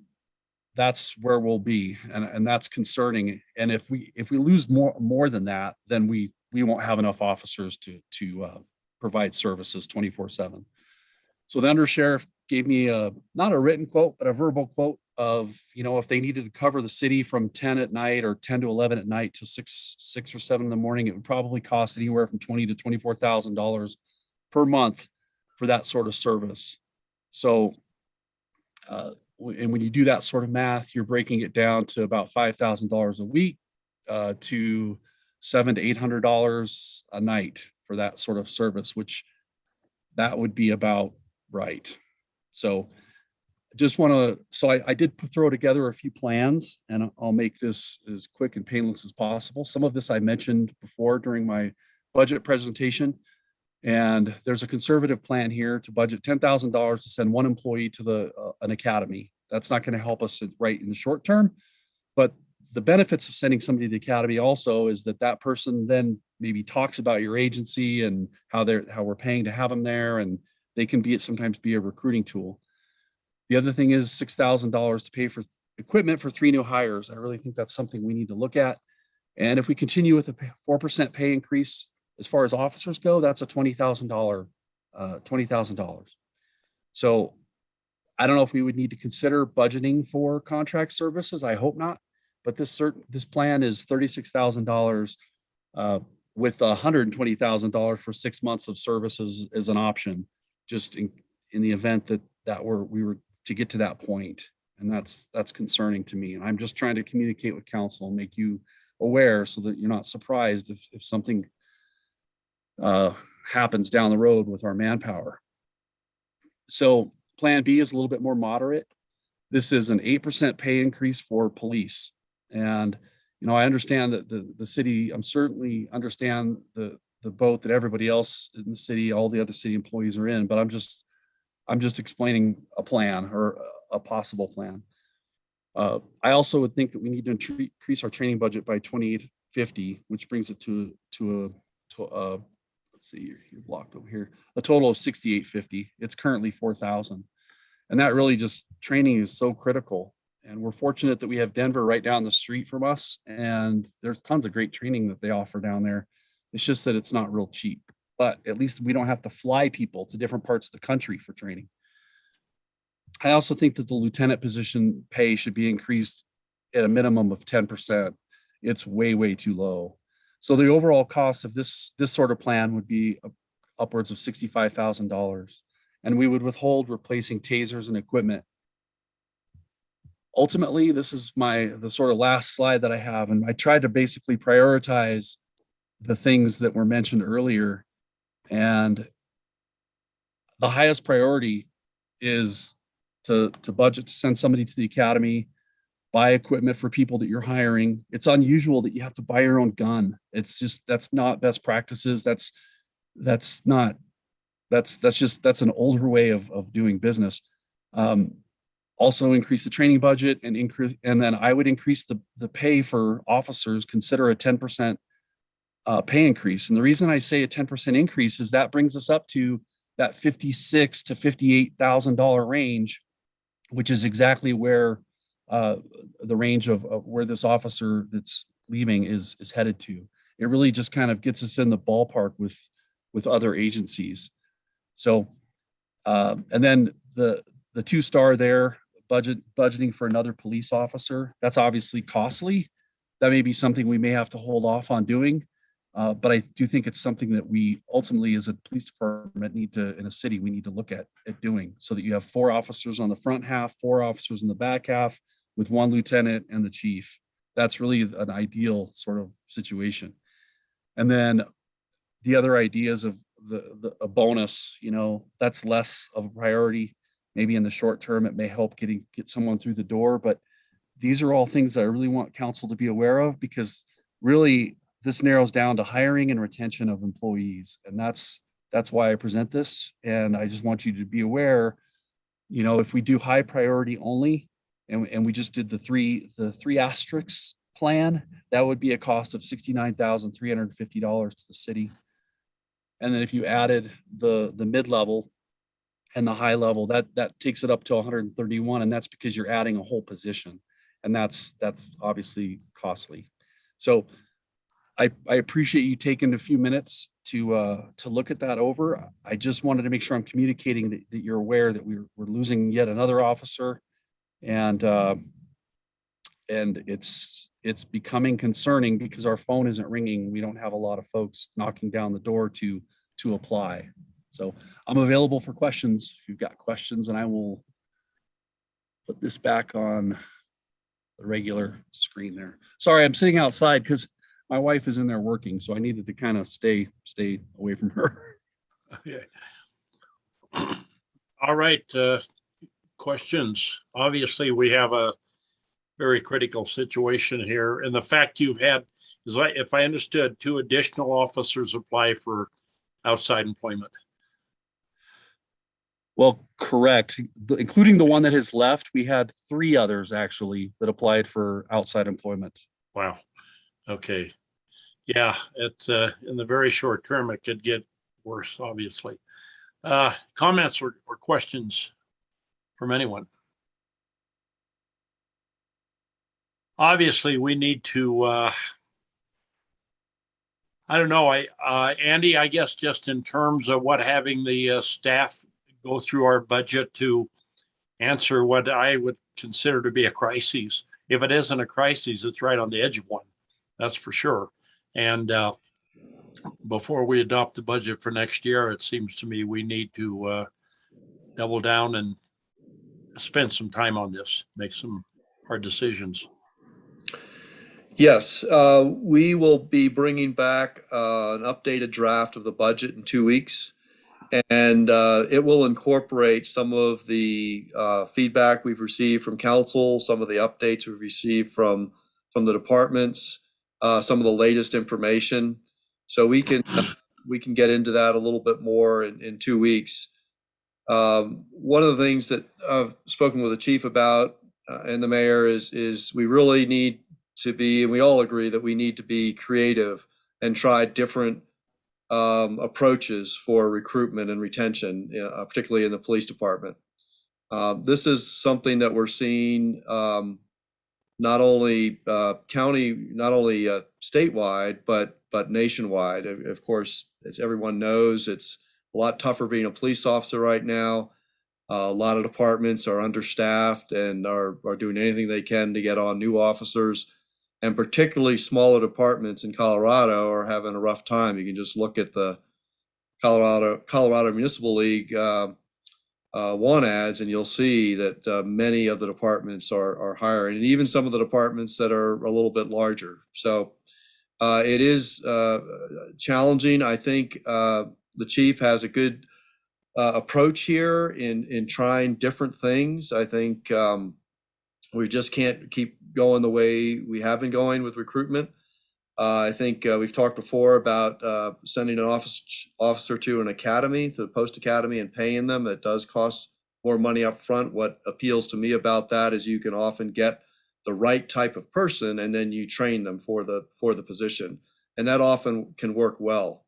that's where we'll be, and that's concerning. And if we lose more than that, then we won't have enough officers to provide services 24/7. So the undersheriff gave me not a written quote, but a verbal quote of, if they needed to cover the city from 10 at night or 10 to 11 at night to 6 or 7 in the morning, it would probably cost anywhere from $20,000 to $24,000 per month for that sort of service. So, and when you do that sort of math, you're breaking it down to about $5,000 a week to $700 to $800 a night for that sort of service, which that would be about right. So I did throw together a few plans, and I'll make this as quick and painless as possible. Some of this I mentioned before during my budget presentation, and there's a conservative plan here to budget $10,000 to send 1 employee to an academy. That's not going to help us right in the short term, but the benefits of sending somebody to the academy also is that that person then maybe talks about your agency and how we're paying to have them there, and they can sometimes be a recruiting tool. The other thing is $6,000 to pay for equipment for 3 new hires. I really think that's something we need to look at. And if we continue with a 4% pay increase, as far as officers go, that's a $20,000. So I don't know if we would need to consider budgeting for contract services. I hope not. But this plan is $36,000 with $120,000 for 6 months of services as an option, just in the event that we were to get to that point. And that's concerning to me. And I'm just trying to communicate with council and make you aware so that you're not surprised if something happens down the road with our manpower. So Plan B is a little bit more moderate. This is an 8% pay increase for police. And, I understand that the city, I'm certainly understand the boat that everybody else in the city, all the other city employees are in, but I'm just explaining a plan or a possible plan. I also would think that we need to increase our training budget by $2,850, which brings it to let's see, you're blocked over here, a total of $6,850. It's currently $4,000. And that really just, training is so critical. And we're fortunate that we have Denver right down the street from us. And there's tons of great training that they offer down there. It's just that it's not real cheap, but at least we don't have to fly people to different parts of the country for training. I also think that the lieutenant position pay should be increased at a minimum of 10%. It's way, way too low. So the overall cost of this sort of plan would be upwards of $65,000. And we would withhold replacing tasers and equipment. Ultimately, this is the sort of last slide that I have. And I tried to basically prioritize the things that were mentioned earlier. And the highest priority is to budget to send somebody to the academy, buy equipment for people that you're hiring. It's unusual that you have to buy your own gun. It's just, that's not best practices. That's an older way of doing business. Also increase the training budget and then I would increase the pay for officers, consider a 10% pay increase. And the reason I say a 10% increase is that brings us up to that $56,000 to $58,000 range, which is exactly where the range of where this officer that's leaving is headed to. It really just kind of gets us in the ballpark with other agencies. So, and then the 2-star there, budgeting for another police officer, that's obviously costly. That may be something we may have to hold off on doing. But I do think it's something that we ultimately as a police department in a city, we need to look at doing so that you have 4 officers on the front half, 4 officers in the back half with 1 lieutenant and the chief. That's really an ideal sort of situation. And then the other ideas of a bonus, that's less of a priority. Maybe in the short term, it may help get someone through the door, but these are all things that I really want council to be aware of, because really this narrows down to hiring and retention of employees. And that's why I present this. And I just want you to be aware, if we do high priority only, and we just did the three asterisks plan, that would be a cost of $69,350 to the city. And then if you added the mid-level and the high level, that takes it up to 131, and that's because you're adding a whole position, and that's obviously costly. So I appreciate you taking a few minutes to look at that over. I just wanted to make sure I'm communicating that you're aware that we're losing yet another officer, and it's becoming concerning because our phone isn't ringing. We don't have a lot of folks knocking down the door to apply. So I'm available for questions if you've got questions, and I will put this back on the regular screen there. Sorry, I'm sitting outside because my wife is in there working, so I needed to kind of stay away from her. Okay. All right. Questions. Obviously, we have a very critical situation here, and the fact you've had is, if I understood, 2 additional officers apply for outside employment. Well, correct. Including the one that has left, we had 3 others actually that applied for outside employment. Wow. Okay. Yeah, it in the very short term, it could get worse, obviously. Comments or questions from anyone? Obviously, we need to, I don't know, Andy, I guess just in terms of what having the staff go through our budget to answer what I would consider to be a crisis. If it isn't a crisis, it's right on the edge of one. That's for sure. And before we adopt the budget for next year, it seems to me we need to double down and spend some time on this, make some hard decisions. Yes, we will be bringing back an updated draft of the budget in 2 weeks. And it will incorporate some of the feedback we've received from council, some of the updates we've received from the departments, some of the latest information. So we can get into that a little bit more in 2 weeks. One of the things that I've spoken with the chief about and the mayor is we really need to be, and we all agree that we need to be creative and try different approaches for recruitment and retention, particularly in the police department. This is something that we're seeing not only statewide, but nationwide. Of course, as everyone knows, it's a lot tougher being a police officer right now. A lot of departments are understaffed and are doing anything they can to get on new officers. And particularly smaller departments in Colorado are having a rough time. You can just look at the Colorado Municipal League want ads, and you'll see that many of the departments are hiring, and even some of the departments that are a little bit larger. So it is challenging. I think the chief has a good approach here in trying different things. I think we just can't keep going the way we have been going with recruitment. I think we've talked before about sending an officer to an academy, to the post academy, and paying them. It does cost more money up front. What appeals to me about that is you can often get the right type of person, and then you train them for the position, and that often can work well.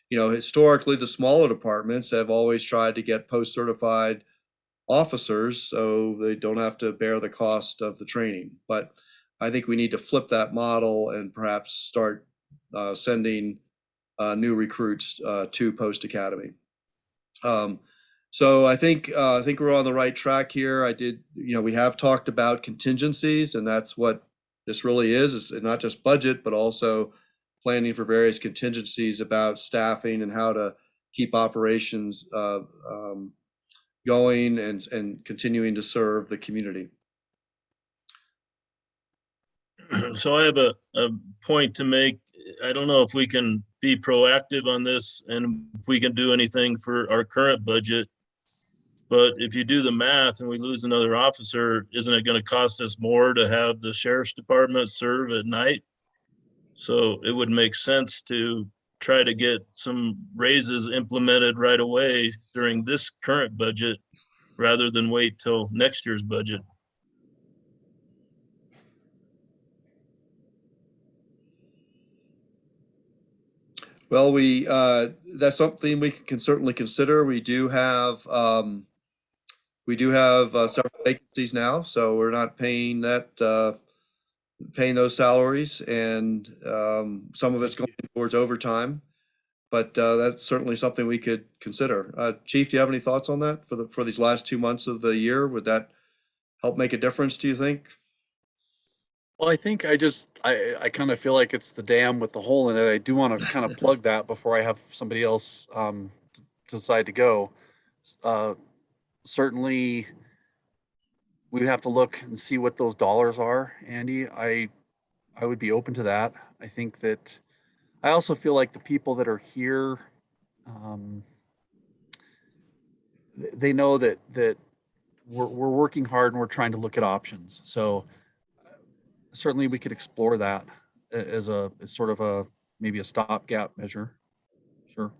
Historically, the smaller departments have always tried to get post-certified officers so they don't have to bear the cost of the training. But I think we need to flip that model and perhaps start sending new recruits to post academy. So I think we're on the right track here. We have talked about contingencies, and that's what this really is not just budget, but also planning for various contingencies about staffing and how to keep operations going and continuing to serve the community. So I have a point to make. I don't know if we can be proactive on this and if we can do anything for our current budget. But if you do the math and we lose another officer, isn't it going to cost us more to have the sheriff's department serve at night? So it would make sense to try to get some raises implemented right away during this current budget rather than wait till next year's budget. Well, that's something we can certainly consider. We do have several vacancies now, so we're not paying those salaries, and some of it's going towards overtime. But that's certainly something we could consider. Chief, do you have any thoughts on that for these last 2 months of the year? Would that help make a difference, do you think? Well, I think I kind of feel like it's the dam with the hole in it. I do want to kind of plug that before I have somebody else decide to go. Certainly, we have to look and see what those dollars are, Andy. I would be open to that. I think that I also feel like the people that are here, they know that we're working hard and we're trying to look at options. So certainly we could explore that as sort of maybe a stopgap measure. Sure.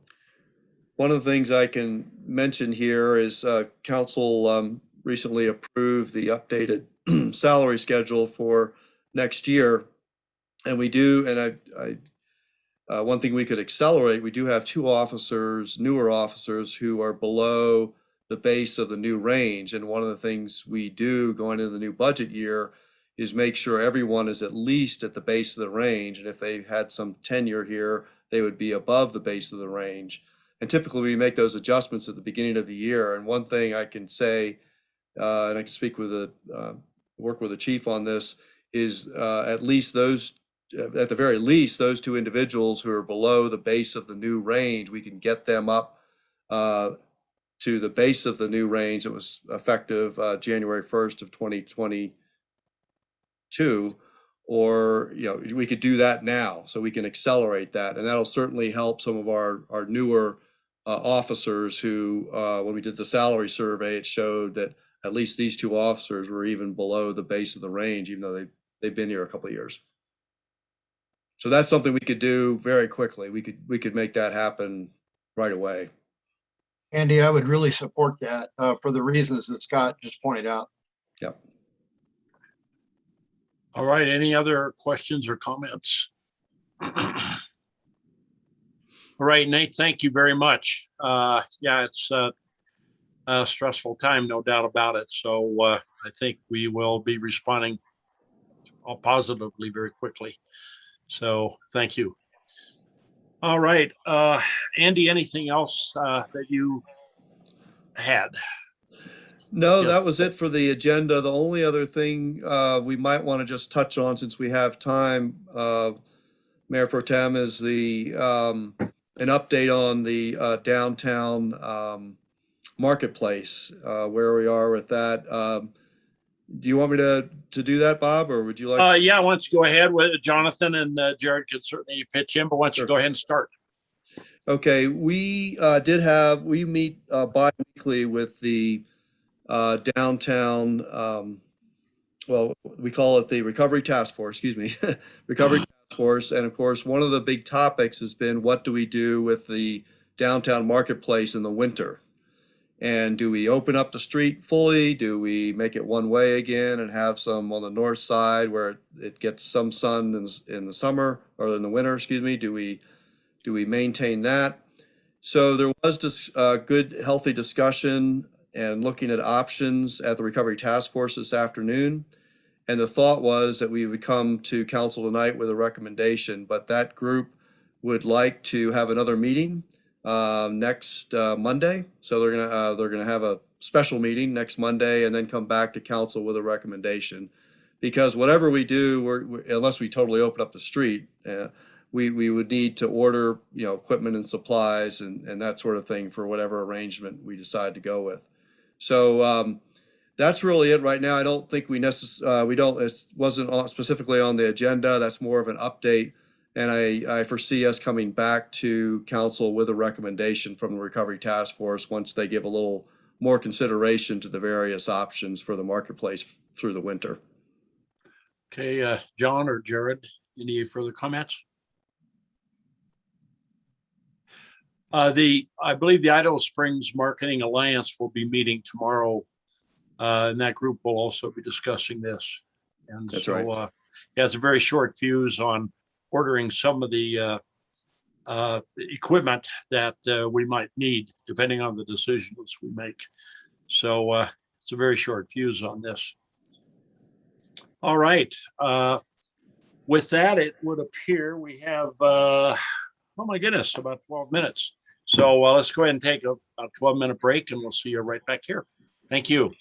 one of the things I can mention here is council recently approved the updated salary schedule for next year. And we do, and one thing we could accelerate, we do have two officers, newer officers, who are below the base of the new range. And one of the things we do going into the new budget year is make sure everyone is at least at the base of the range. And if they had some tenure here, they would be above the base of the range. And typically we make those adjustments at the beginning of the year. And one thing I can say, and I can speak with work with the chief on this, is at least those, at the very least, those two individuals who are below the base of the new range, we can get them up to the base of the new range that was effective January 1st of 2022. Or, we could do that now, so we can accelerate that. And that'll certainly help some of our newer officers who, when we did the salary survey, it showed that at least these two officers were even below the base of the range, even though they've been here a couple of years. So that's something we could do very quickly. We could make that happen right away. Andy, I would really support that for the reasons that Scott just pointed out. Yep. All right, any other questions or comments? All right, Nate, thank you very much. Yeah, it's a stressful time, no doubt about it. So I think we will be responding positively very quickly. So thank you. All right, Andy, anything else that you had? No, Yes. that was it for the agenda. The only other thing we might want to just touch on, since we have time, Mayor Pro Tem, is an update on the downtown marketplace, where we are with that. Do you want me to do that, Bob, or would you like? Yeah, why don't you go ahead with Jonathan, and Jared could certainly pitch in, but why don't you go ahead and start? Okay, we meet bi-weekly with the downtown, well, we call it the Recovery Task Force, excuse me, Recovery Task Force. And of course, one of the big topics has been, what do we do with the downtown marketplace in the winter? And do we open up the street fully? Do we make it one way again and have some on the north side where it gets some sun in the summer, or in the winter, excuse me? Do we maintain that? So there was this good, healthy discussion and looking at options at the Recovery Task Force this afternoon. And the thought was that we would come to council tonight with a recommendation, but that group would like to have another meeting next Monday. So they're gonna have a special meeting next Monday and then come back to council with a recommendation. Because whatever we do, unless we totally open up the street, we would need to order, equipment and supplies and that sort of thing for whatever arrangement we decide to go with. So that's really it right now. I don't think it wasn't specifically on the agenda. That's more of an update. And I foresee us coming back to council with a recommendation from the Recovery Task Force once they give a little more consideration to the various options for the marketplace through the winter. Okay, John or Jared, any further comments? I believe the Idaho Springs Marketing Alliance will be meeting tomorrow, and that group will also be discussing this. And That's so, right. it has a very short fuse on ordering some of the equipment that we might need, depending on the decisions we make. So it's a very short fuse on this. All right. With that, it would appear we have, oh my goodness, about 12 minutes. So let's go ahead and take a 12-minute break, and we'll see you right back here. Thank you.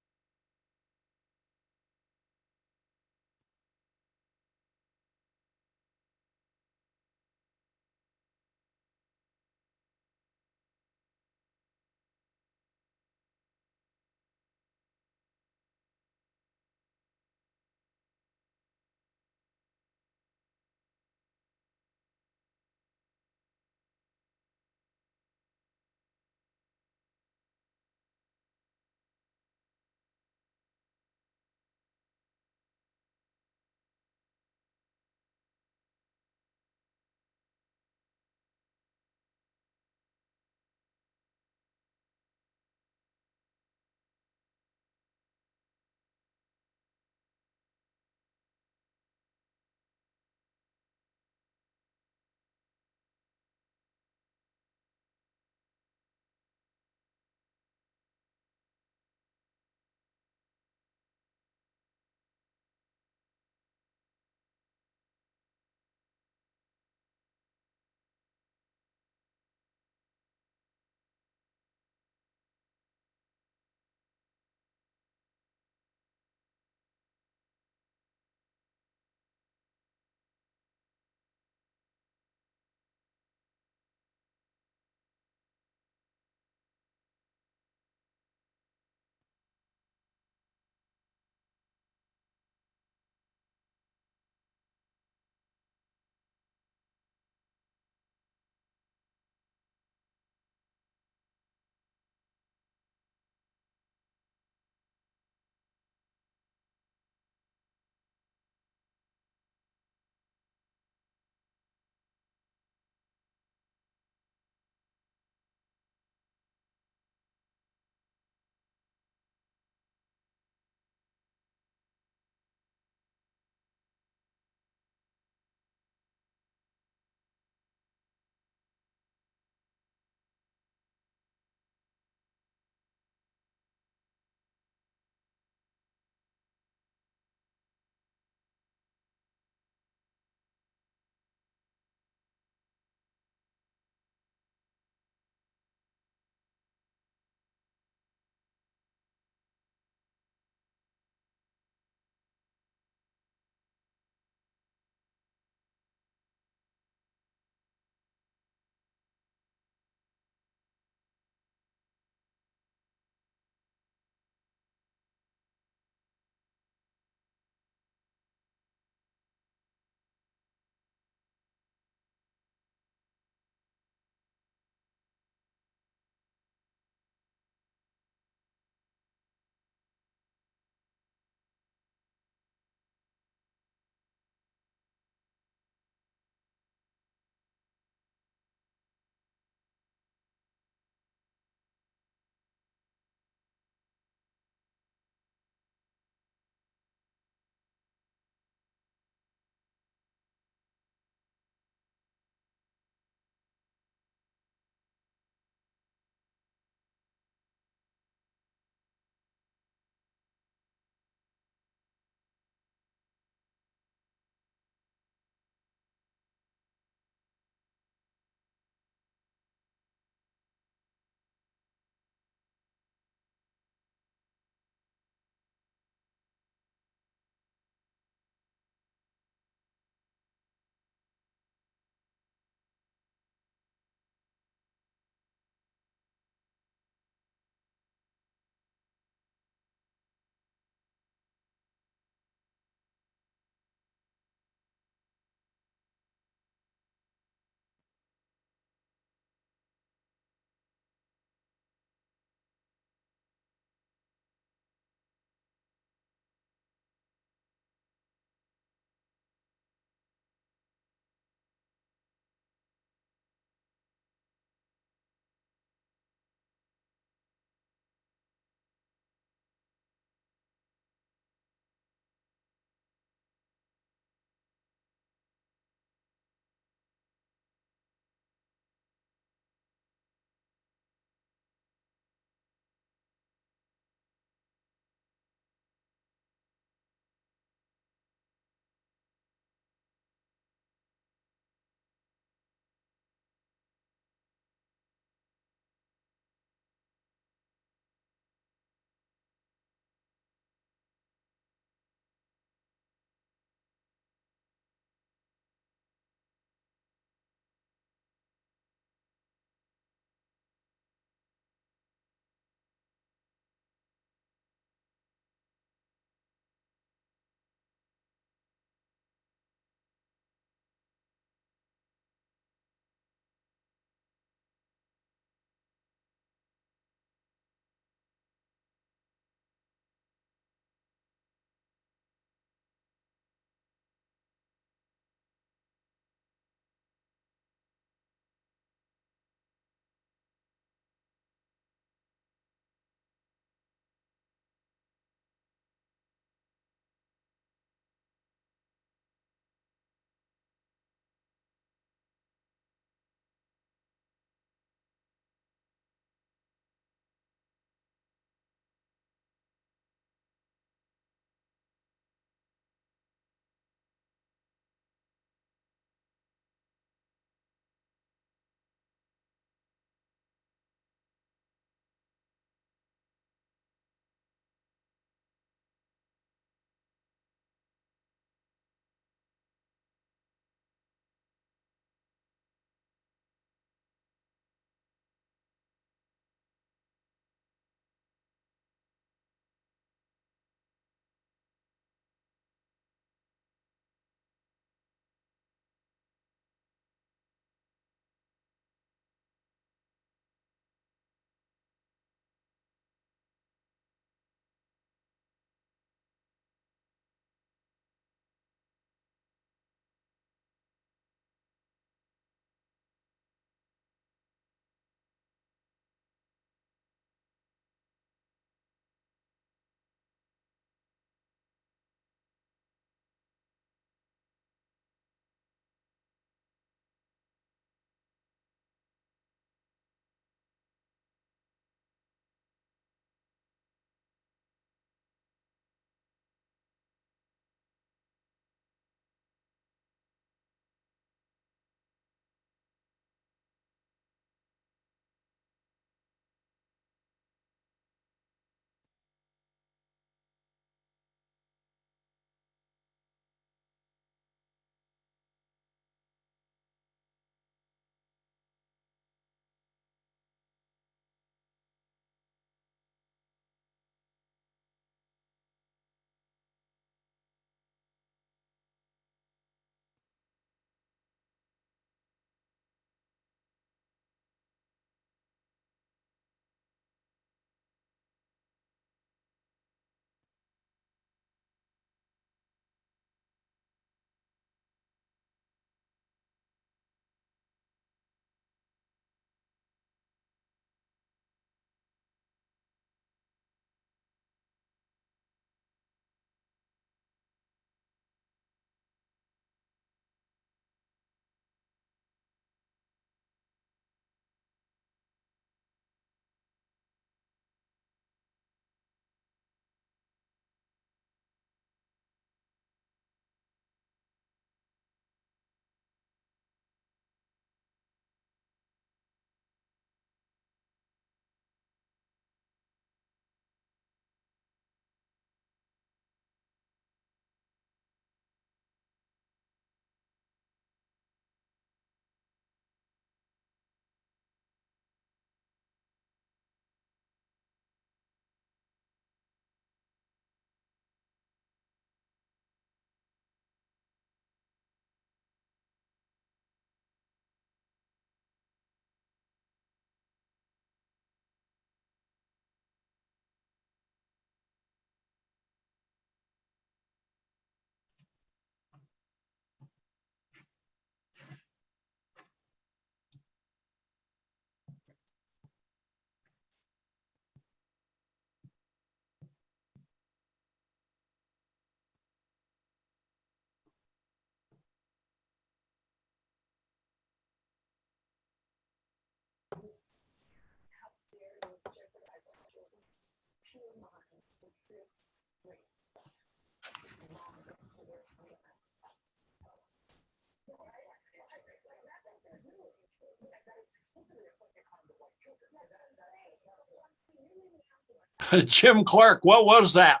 Jim Clark, what was that?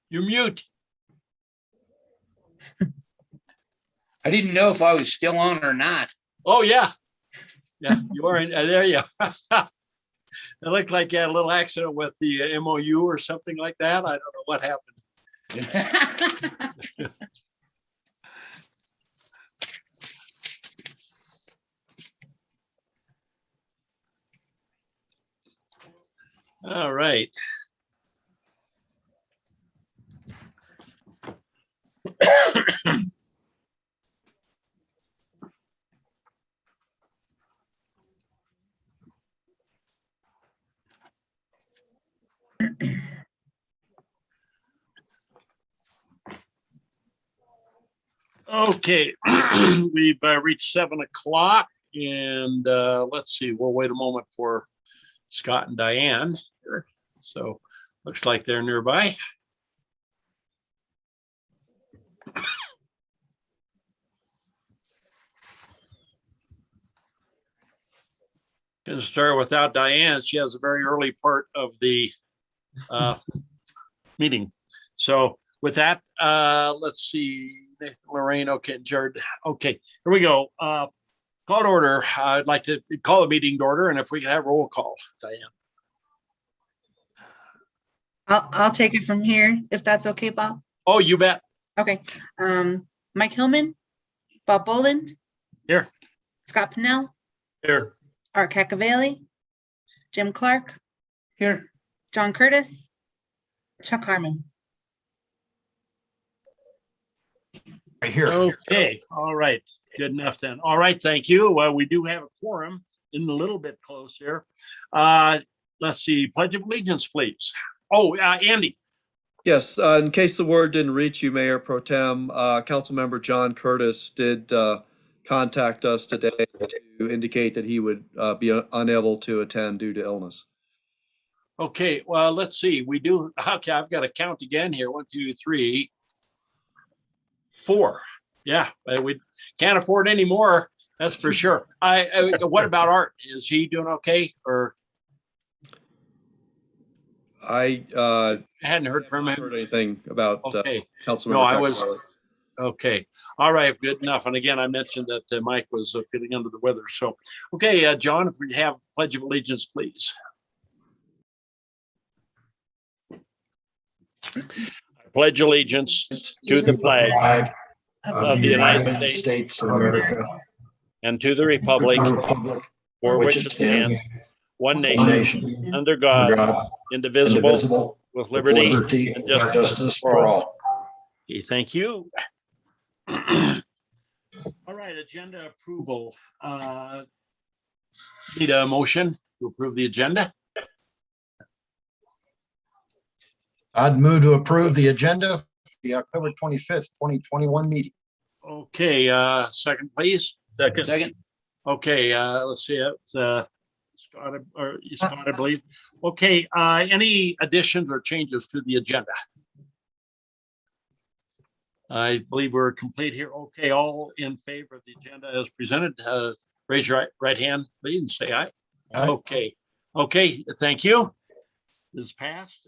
You mute. I didn't know if I was still on or not. Oh, yeah. Yeah, you are in. There you are. It looked like you had a little accident with the MOU or something like that. I don't know what happened. All right. Okay, we've reached 7 o'clock, and let's see, we'll wait a moment for Scott and Diane here. So looks like they're nearby. Going to start without Diane. She has a very early part of the meeting. So with that, let's see, Nathan, Lorraine, okay, Jared. Okay, here we go. Call to order. I'd like to call the meeting to order, and if we can have roll call, Diane. I'll take it from here, if that's okay, Bob. Oh, you bet. Okay. Mike Hillman, Bob Boland. Here. Scott Pennell. Here. Art Cacavelli. Jim Clark. Here. John Curtis. Chuck Harmon. Right here. Okay, all right, good enough then. All right, thank you. Well, we do have a quorum in a little bit close here. Let's see, Pledge of Allegiance, please. Oh, Andy. Yes, in case the word didn't reach you, Mayor Pro Tem, Councilmember John Curtis did contact us today to indicate that he would be unable to attend due to illness. Okay, well, let's see. We do, okay, I've got to count again here. 1, 2, 3, 4. Yeah, we can't afford any more. That's for sure. What about Art? Is he doing okay? Or I hadn't heard from him. Heard anything about okay. Councilmember? No, I was okay. All right, good enough. And again, I mentioned that Mike was feeling under the weather. So, okay, John, if we have Pledge of Allegiance, please. I pledge allegiance to the flag of the United States of America and to the republic for which it stands, one nation, under God, indivisible, with liberty and justice for all. Okay, thank you. All right, agenda approval. Need a motion to approve the agenda? I'd move to approve the agenda for the October 25th, 2021 meeting. Okay, second, please. Second. Okay, let's see it. Scott, I believe. Okay, any additions or changes to the agenda? I believe we're complete here. Okay, all in favor of the agenda as presented, raise your right hand, please, and say aye. Aye. Okay, okay, thank you. This passed,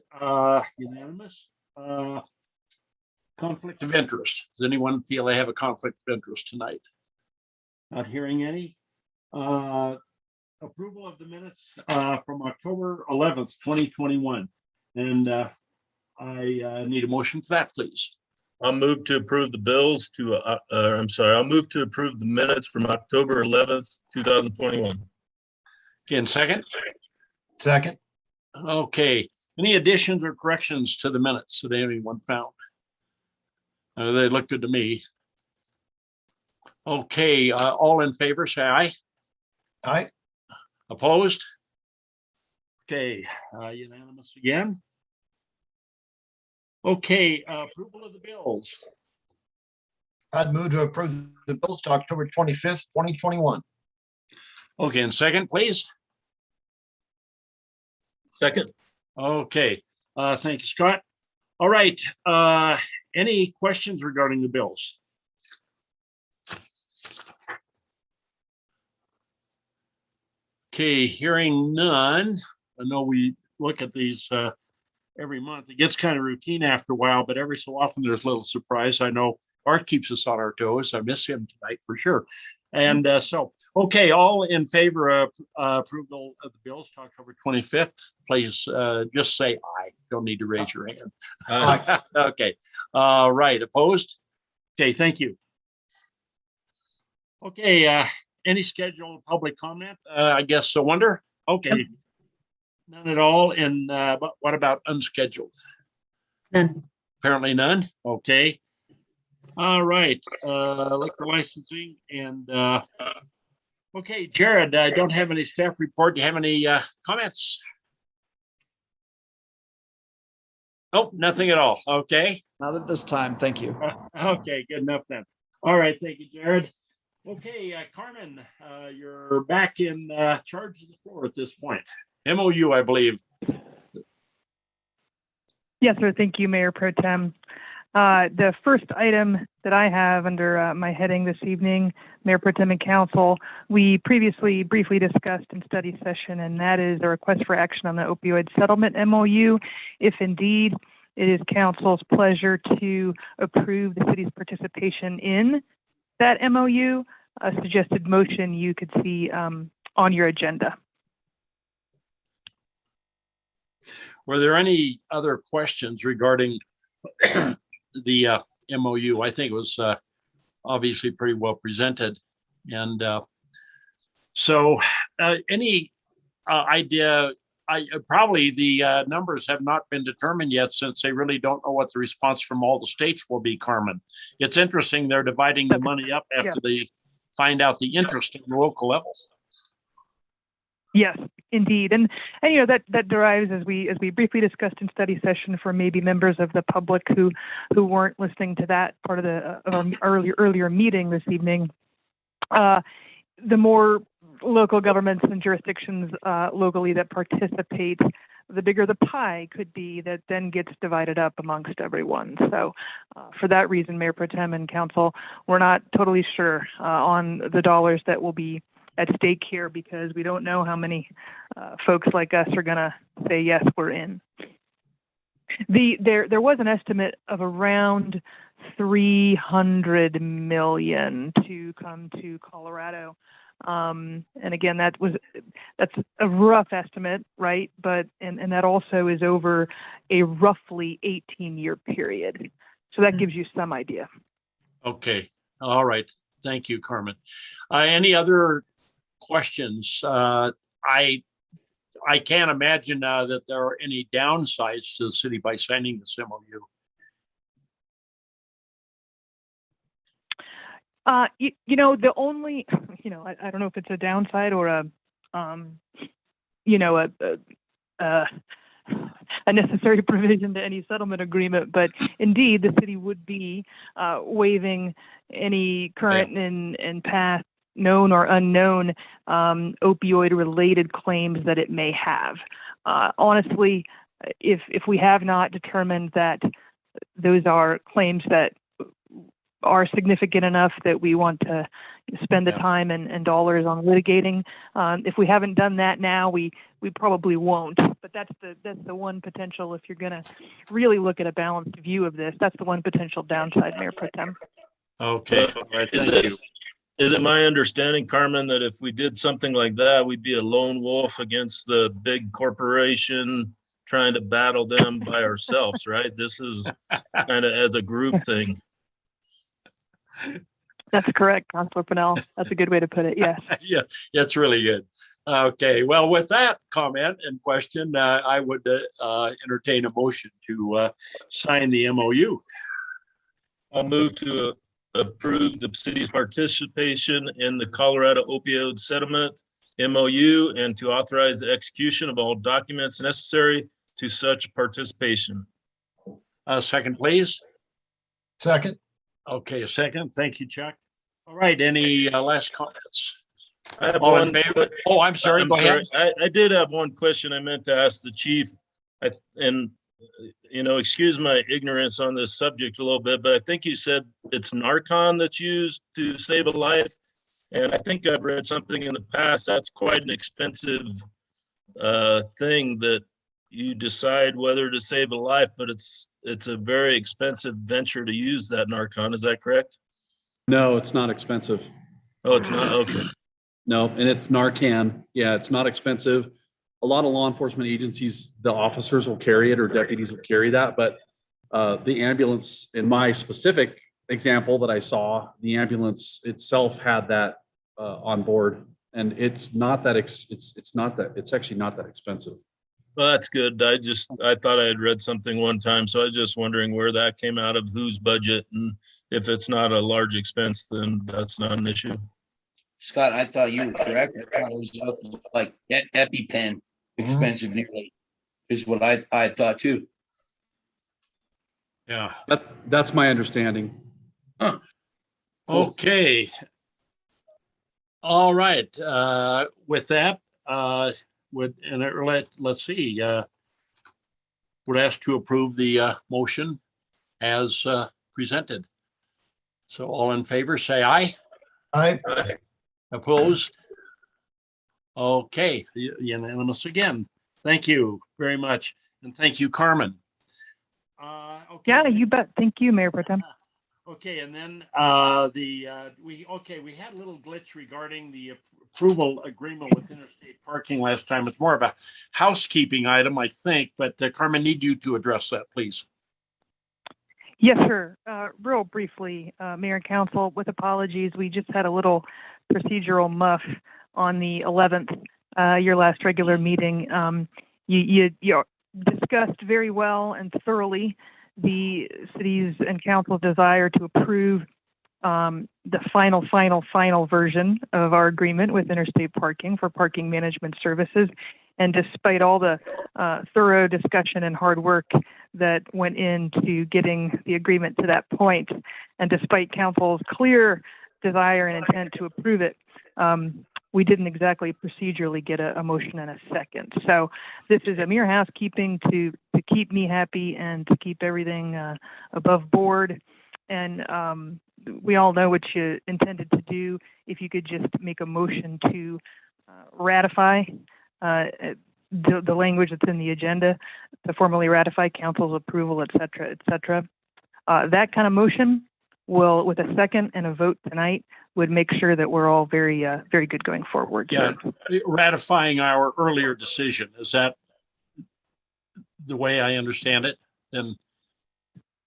unanimous. Conflict of interest. Does anyone feel they have a conflict of interest tonight? Not hearing any. Approval of the minutes from October 11th, 2021. And I need a motion for that, please. I'll move to approve the bills to, I'll move to approve the minutes from October 11th, 2021. Again, second? Second. Okay. Any additions or corrections to the minutes that anyone found? They look good to me. Okay, all in favor, say aye. Aye. Opposed? Okay, unanimous again. Okay, approval of the bills. I'd move to approve the bills to October 25th, 2021. Okay, and second, please. Second. Okay, thank you, Scott. All right, any questions regarding the bills? Okay, hearing none. I know we look at these every month. It gets kind of routine after a while, but every so often there's a little surprise. I know Art keeps us on our toes. I miss him tonight for sure. And okay, all in favor of approval of the bills to October 25th, please just say aye. Don't need to raise your hand. Okay, right, opposed? Okay, thank you. Okay, any scheduled public comment? I guess so, Wonder? Okay. None at all, and but what about unscheduled? None. Apparently none, okay. All right, liquor licensing and, okay, Jared, I don't have any staff report. Do you have any comments? Oh, nothing at all, okay. Not at this time, thank you. Okay, good enough then. All right, thank you, Jared. Okay, Carmen, you're back in charge of the floor at this point. MOU, I believe. Yes, sir. Thank you, Mayor Pro Tem. The first item that I have under my heading this evening, Mayor Pro Tem and Council, we previously briefly discussed in study session, and that is a request for action on the opioid settlement MOU. If indeed it is Council's pleasure to approve the city's participation in that MOU, a suggested motion you could see on your agenda. Were there any other questions regarding the MOU? I think it was obviously pretty well presented. And so any idea, probably the numbers have not been determined yet since they really don't know what the response from all the states will be, Carmen. It's interesting they're dividing the money up after they find out the interest in the local level. Yes, indeed. And you know, that derives, as we briefly discussed in study session, for maybe members of the public who weren't listening to that part of our earlier meeting this evening. The more local governments and jurisdictions locally that participate, the bigger the pie could be that then gets divided up amongst everyone. So for that reason, Mayor Pro Tem and Council, we're not totally sure on the dollars that will be at stake here, because we don't know how many folks like us are going to say, yes, we're in. There was an estimate of around $300 million to come to Colorado. And again, that's a rough estimate, right? But and that also is over a roughly 18-year period. So that gives you some idea. Okay. All right. Thank you, Carmen. Any other questions? I can't imagine that there are any downsides to the city by signing this MOU. You know, the only, you know, I don't know if it's a downside or a necessary provision to any settlement agreement, but indeed the city would be waiving any current and past known or unknown opioid related claims that it may have. Honestly, if we have not determined that those are claims that are significant enough that we want to spend the time and dollars on litigating, if we haven't done that now, we probably won't. But that's the one potential, if you're going to really look at a balanced view of this, that's the one potential downside, Mayor Pro Tem. Okay. All right. Thank you. Is it my understanding, Carmen, that if we did something like that, we'd be a lone wolf against the big corporation trying to battle them by ourselves, right? This is kind of as a group thing. That's correct, Councilor Pennell. That's a good way to put it, yes. Yeah, that's really good. Okay, well, with that comment and question, I would entertain a motion to sign the MOU. I'll move to approve the city's participation in the Colorado opioid settlement MOU and to authorize the execution of all documents necessary to such participation. Second, please. Second. Okay, a second. Thank you, Chuck. All right, any last comments? I have All in one. favor? Oh, I'm sorry. Go ahead. I did have one question I meant to ask the chief. And, excuse my ignorance on this subject a little bit, but I think you said it's Narcan that's used to save a life. And I think I've read something in the past, that's quite an expensive thing that you decide whether to save a life, but it's a very expensive venture to use that Narcan. Is that correct? No, it's not expensive. Oh, it's not? Okay. No, and it's Narcan. Yeah, it's not expensive. A lot of law enforcement agencies, the officers will carry it or deputies will carry that, but the ambulance, in my specific example that I saw, the ambulance itself had that on board, and it's actually not that expensive. Well, that's good. I thought I had read something one time, so I was just wondering where that came out of, whose budget, and if it's not a large expense, then that's not an issue. Scott, I thought you were correct. I thought it was like EpiPen expensive nearly is what I thought too. Yeah. That's my understanding. Huh. Okay. All right. With that, let's see. Would ask to approve the motion as presented. So all in favor, say aye. Aye. Opposed? Okay, unanimous again. Thank you very much. And thank you, Carmen. Okay. Yeah, you bet. Thank you, Mayor Pro Tem. Okay, and then we had a little glitch regarding the approval agreement with interstate parking last time. It's more of a housekeeping item, I think, but Carmen, need you to address that, please. Yes, sir. Real briefly, Mayor and Council, with apologies, we just had a little procedural muff on the 11th, your last regular meeting. You discussed very well and thoroughly the city's and council's desire to approve the final version of our agreement with Interstate Parking for parking management services. And despite all the thorough discussion and hard work that went into getting the agreement to that point, and despite council's clear desire and intent to approve it, we didn't exactly procedurally get a motion in a second. So this is a mere housekeeping to keep me happy and to keep everything above board. And we all know what you intended to do. If you could just make a motion to ratify the language that's in the agenda, to formally ratify council's approval, et cetera, et cetera. That kind of motion will, with a second and a vote tonight, would make sure that we're all very good going forward. Yeah, ratifying our earlier decision. Is that the way I understand it? Then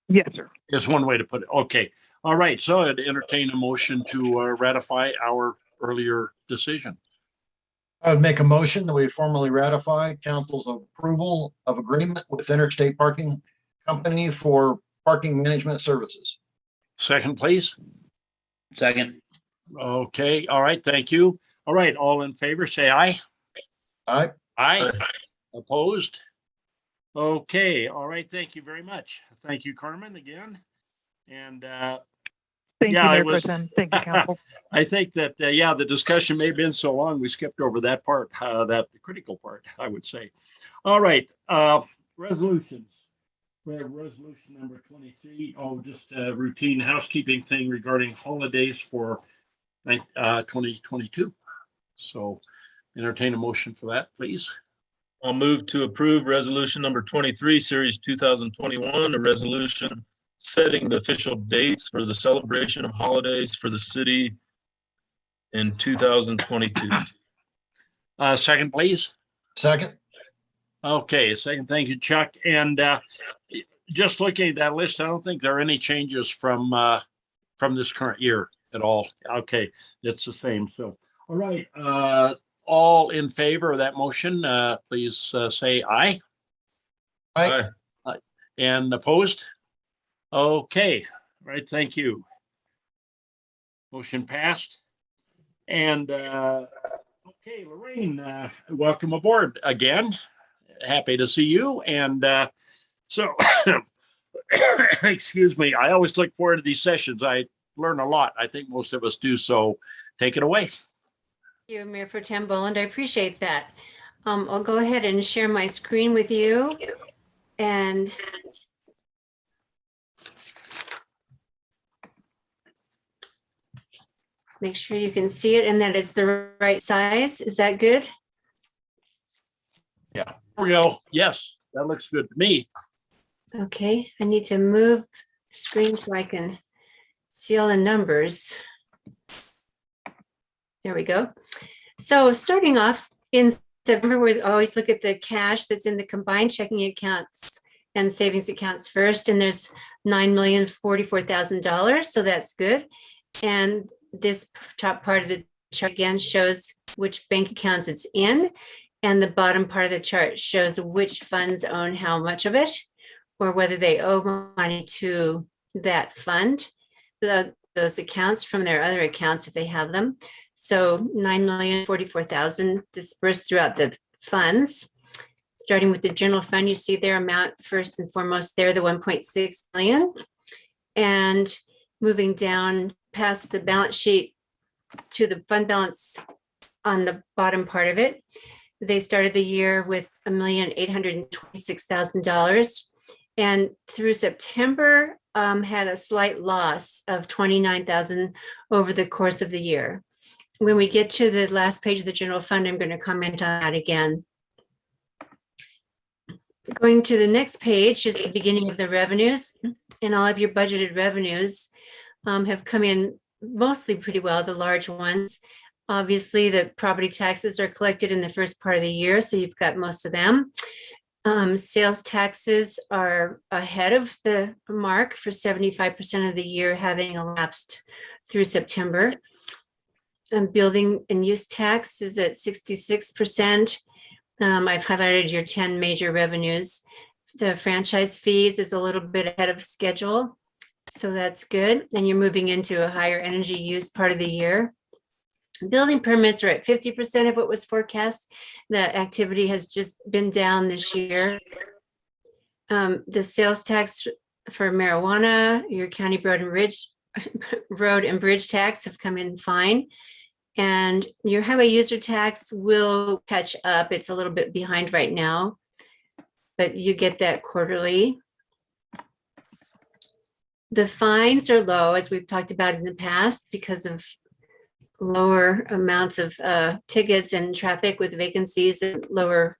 yes, sir. Is one way to put it. Okay. All right. So I'd entertain a motion to ratify our earlier decision. I would make a motion that we formally ratify council's approval of agreement with Interstate Parking Company for parking management services. Second, please. Second. Okay. All right. Thank you. All right. All in favor, say aye. Aye. Aye. Opposed? Okay. All right. Thank you very much. Thank you, Carmen, again. And thank you, Mayor Pro Tem. Thank you, Council. I think that, the discussion may have been so long, we skipped over that part, that critical part, I would say. All right. Resolutions. We have resolution number 23. Oh, just a routine housekeeping thing regarding holidays for 2022. So entertain a motion for that, please. I'll move to approve resolution number 23, series 2021, a resolution setting the official dates for the celebration of holidays for the city in 2022. Second, please. Second. Okay, second. Thank you, Chuck. And just looking at that list, I don't think there are any changes from this current year at all. Okay, it's the same. So, all right. All in favor of that motion, please say aye. Aye. And opposed? Okay. All right. Thank you. Motion passed. And okay, Lorraine, welcome aboard again. Happy to see you. And so excuse me, I always look forward to these sessions. I learn a lot. I think most of us do. So take it away. Thank you, Mayor Pro Tem Boland. I appreciate that. I'll go ahead and share my screen with you. And make sure you can see it and that it's the right size. Is that good? There we go. Yes, that looks good to me. Okay, I need to move the screen so I can see all the numbers. There we go. So starting off in September, we always look at the cash that's in the combined checking accounts and savings accounts first, and there's $9,044,000, so that's good. And this top part of the chart again shows which bank accounts it's in, and the bottom part of the chart shows which funds own how much of it, or whether they owe money to that fund, those accounts from their other accounts if they have them. So $9,044,000 dispersed throughout the funds. Starting with the general fund, you see their amount first and foremost there, the 1.6 million. And moving down past the balance sheet to the fund balance on the bottom part of it, they started the year with $1,826,000. And through September, had a slight loss of $29,000 over the course of the year. When we get to the last page of the general fund, I'm going to comment on that again. Going to the next page is the beginning of the revenues, and all of your budgeted revenues have come in mostly pretty well, the large ones. Obviously, the property taxes are collected in the first part of the year, so you've got most of them. Sales taxes are ahead of the mark for 75% of the year, having elapsed through September. Building and use tax is at 66%. I've highlighted your 10 major revenues. The franchise fees is a little bit ahead of schedule, so that's good. And you're moving into a higher energy use part of the year. Building permits are at 50% of what was forecast. The activity has just been down this year. The sales tax for marijuana, your county road and bridge tax have come in fine. And your highway user tax will catch up. It's a little bit behind right now, but you get that quarterly. The fines are low, as we've talked about in the past, because of lower amounts of tickets and traffic with vacancies and lower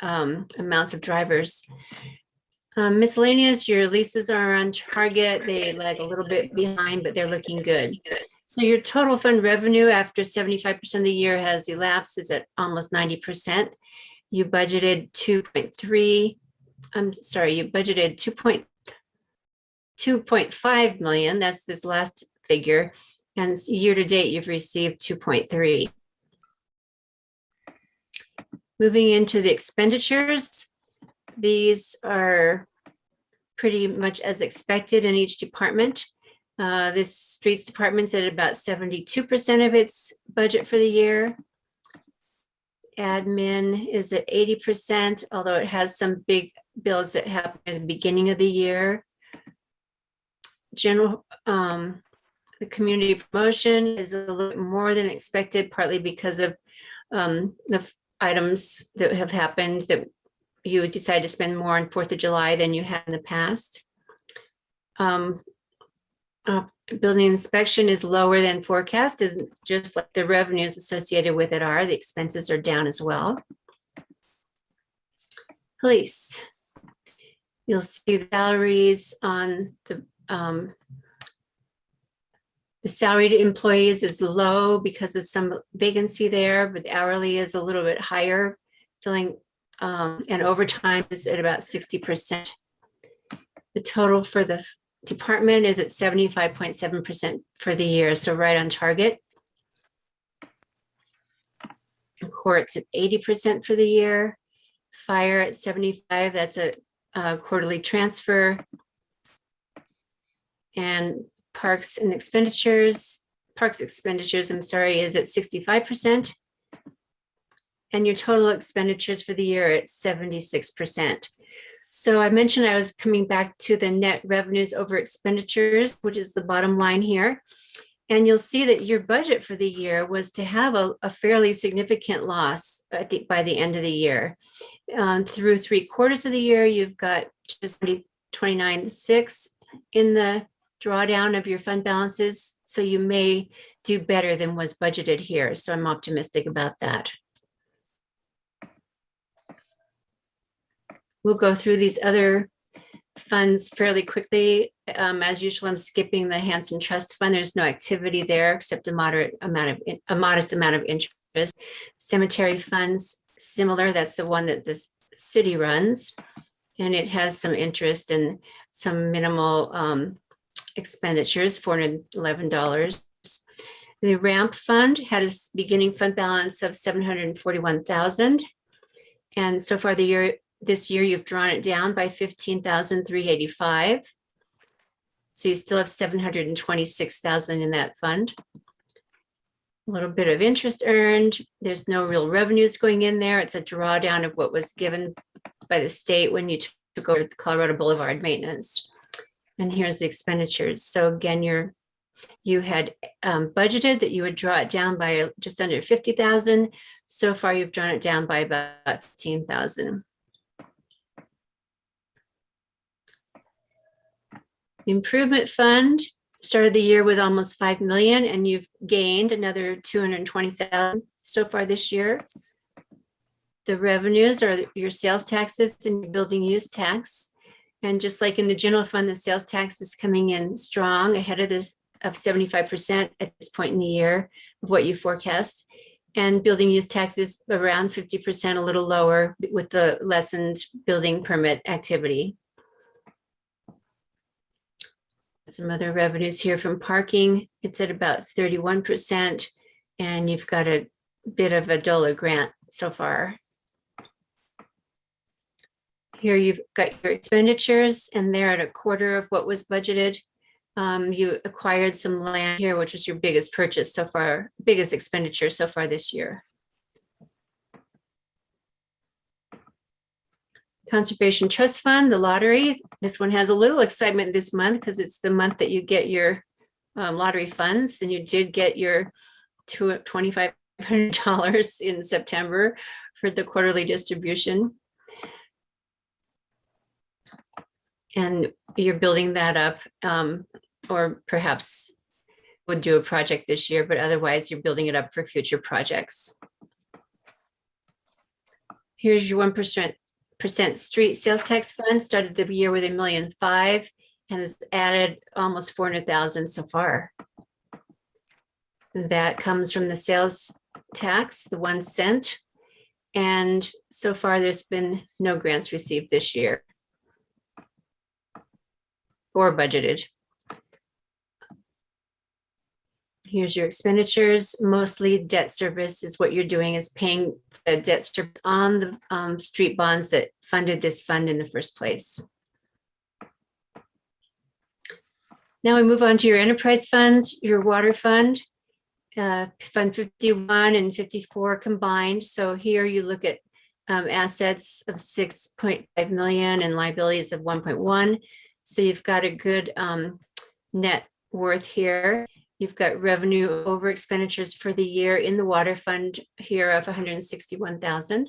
amounts of drivers. Miscellaneous, your leases are on target. They lag a little bit behind, but they're looking good. So your total fund revenue after 75% of the year has elapsed is at almost 90%. You budgeted 2.5 million. That's this last figure. And year to date, you've received 2.3. Moving into the expenditures, these are pretty much as expected in each department. This streets department's at about 72% of its budget for the year. Admin is at 80%, although it has some big bills that happen at the beginning of the year. General, the community promotion is a little bit more than expected, partly because of the items that have happened that you would decide to spend more on 4th of July than you had in the past. Building inspection is lower than forecast, is just like the revenues associated with it are. The expenses are down as well. Police, you'll see the salaries on the salaried employees is low because of some vacancy there, but hourly is a little bit higher, and overtime is at about 60%. The total for the department is at 75.7% for the year, so right on target. Courts at 80% for the year. Fire at 75%, that's a quarterly transfer. And parks expenditures, I'm sorry, is at 65%. And your total expenditures for the year at 76%. So I mentioned I was coming back to the net revenues over expenditures, which is the bottom line here. And you'll see that your budget for the year was to have a fairly significant loss by the end of the year. Through 3/4 of the year, you've got just 29.6 in the drawdown of your fund balances. So you may do better than was budgeted here. So I'm optimistic about that. We'll go through these other funds fairly quickly. As usual, I'm skipping the Hanson Trust Fund. There's no activity there except a modest amount of interest. Cemetery funds, similar. That's the one that this city runs, and it has some interest and some minimal expenditures, $411. The ramp fund had a beginning fund balance of $741,000, and so far this year you've drawn it down by $15,385. So you still have $726,000 in that fund. A little bit of interest earned. There's no real revenues going in there. It's a drawdown of what was given by the state when you took over the Colorado Boulevard maintenance. And here's the expenditures. So again, you had budgeted that you would draw it down by just under $50,000. So far, you've drawn it down by about $15,000. Improvement fund started the year with almost 5 million, and you've gained another 220,000 so far this year. The revenues are your sales taxes and your building use tax. And just like in the general fund, the sales tax is coming in strong ahead of this of 75% at this point in the year of what you forecast. And building use taxes around 50%, a little lower with the lessened building permit activity. Some other revenues here from parking. It's at about 31%, and you've got a bit of a DOLA grant so far. Here you've got your expenditures, and they're at 1/4 of what was budgeted. You acquired some land here, which was your biggest purchase so far, biggest expenditure so far this year. Conservation Trust Fund, the lottery. This one has a little excitement this month because it's the month that you get your lottery funds, and you did get your $2,500 in September for the quarterly distribution. And you're building that up, or perhaps would do a project this year, but otherwise you're building it up for future projects. Here's your 1% street sales tax fund. Started the year with $1.5 million and has added almost 400,000 so far. That comes from the sales tax, the 1 cent. And so far there's been no grants received this year or budgeted. Here's your expenditures. Mostly debt service is what you're doing, is paying the debt service on the street bonds that funded this fund in the first place. Now we move on to your enterprise funds, your water fund, Fund 51 and 54 combined. So here you look at assets of 6.5 million and liabilities of 1.1. So you've got a good net worth here. You've got revenue over expenditures for the year in the water fund here of 161,000.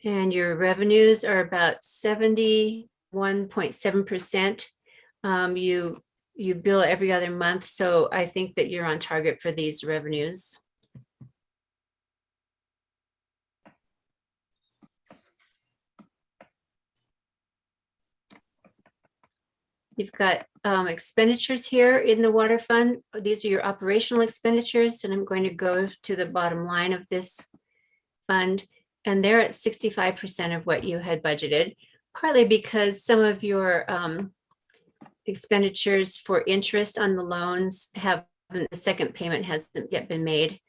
And your revenues are about 71.7%. You bill every other month, so I think that you're on target for these revenues. You've got expenditures here in the water fund. These are your operational expenditures, and I'm going to go to the bottom line of this fund, and they're at 65% of what you had budgeted, partly because some of your expenditures for interest on the loans the second payment hasn't yet been made,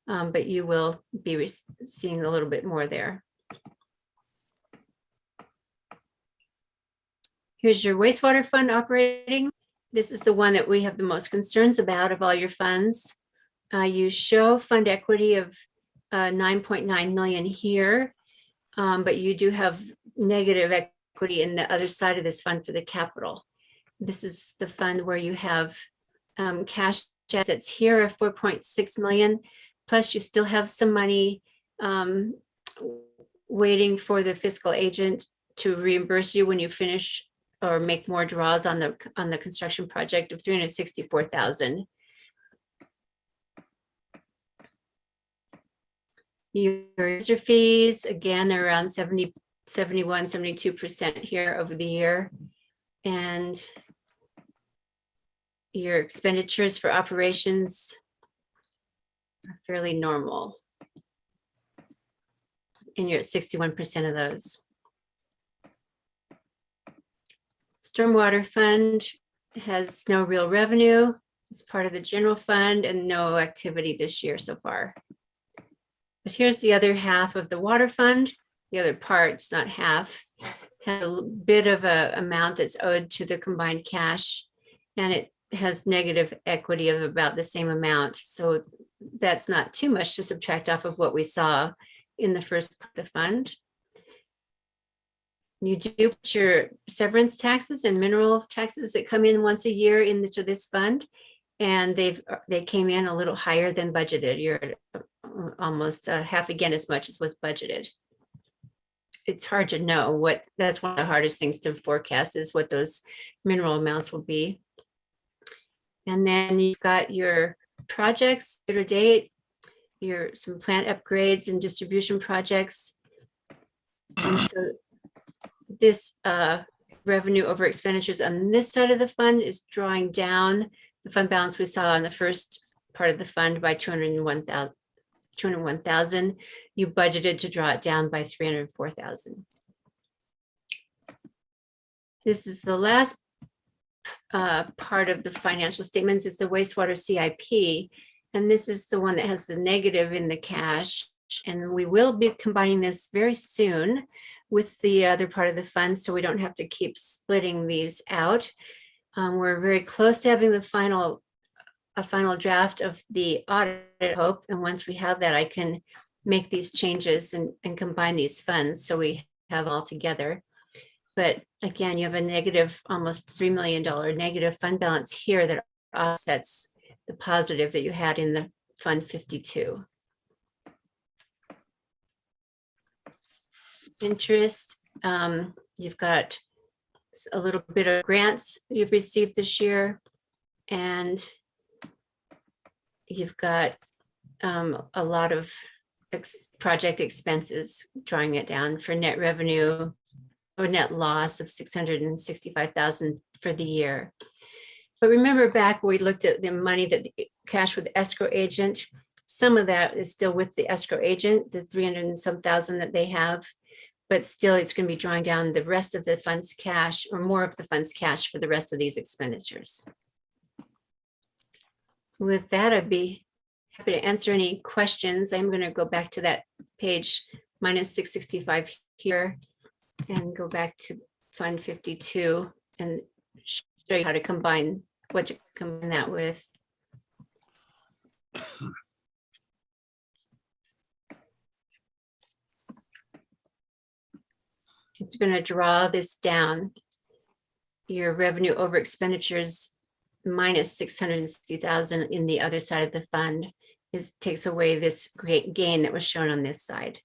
but you will be seeing a little bit more there. Here's your wastewater fund operating. This is the one that we have the most concerns about of all your funds. You show fund equity of 9.9 million here. but you do have negative equity in the other side of this fund for the capital. This is the fund where you have cash assets here of 4.6 million, plus you still have some money waiting for the fiscal agent to reimburse you when you finish or make more draws on the construction project of 364,000. Your user fees, again, they're around 71, 72% here over the year. And your expenditures for operations are fairly normal. And you're at 61% of those. Stormwater fund has no real revenue. It's part of the general fund and no activity this year so far. But here's the other half of the water fund. The other part, it's not half, has a bit of a amount that's owed to the combined cash, and it has negative equity of about the same amount. So that's not too much to subtract off of what we saw in the first part of the fund. You do put your severance taxes and mineral taxes that come in once a year into this fund, and they came in a little higher than budgeted. You're at almost half again as much as was budgeted. It's hard to know what, that's one of the hardest things to forecast is what those mineral amounts will be. And then you've got your projects year to date, some plant upgrades and distribution projects. And so this revenue over expenditures on this side of the fund is drawing down the fund balance we saw on the first part of the fund by 201,000. You budgeted to draw it down by 304,000. This is the last part of the financial statements is the wastewater CIP. And this is the one that has the negative in the cash. And we will be combining this very soon with the other part of the fund, so we don't have to keep splitting these out. We're very close to having a final draft of the audit, I hope. And once we have that, I can make these changes and combine these funds so we have all together. But again, you have a negative, almost $3 million negative fund balance here that offsets the positive that you had in the Fund 52. Interest, you've got a little bit of grants you've received this year, and you've got a lot of project expenses, drawing it down for net revenue or net loss of 665,000 for the year. But remember back when we looked at the money that the cash with the escrow agent, some of that is still with the escrow agent, the 300 and some thousand that they have, but still it's going to be drawing down the rest of the fund's cash or more of the fund's cash for the rest of these expenditures. With that, I'd be happy to answer any questions. I'm going to go back to that page minus 665 here and go back to Fund 52 and show you how to combine, what to combine that with. It's going to draw this down. Your revenue over expenditures minus 660,000 in the other side of the fund takes away this great gain that was shown on this side.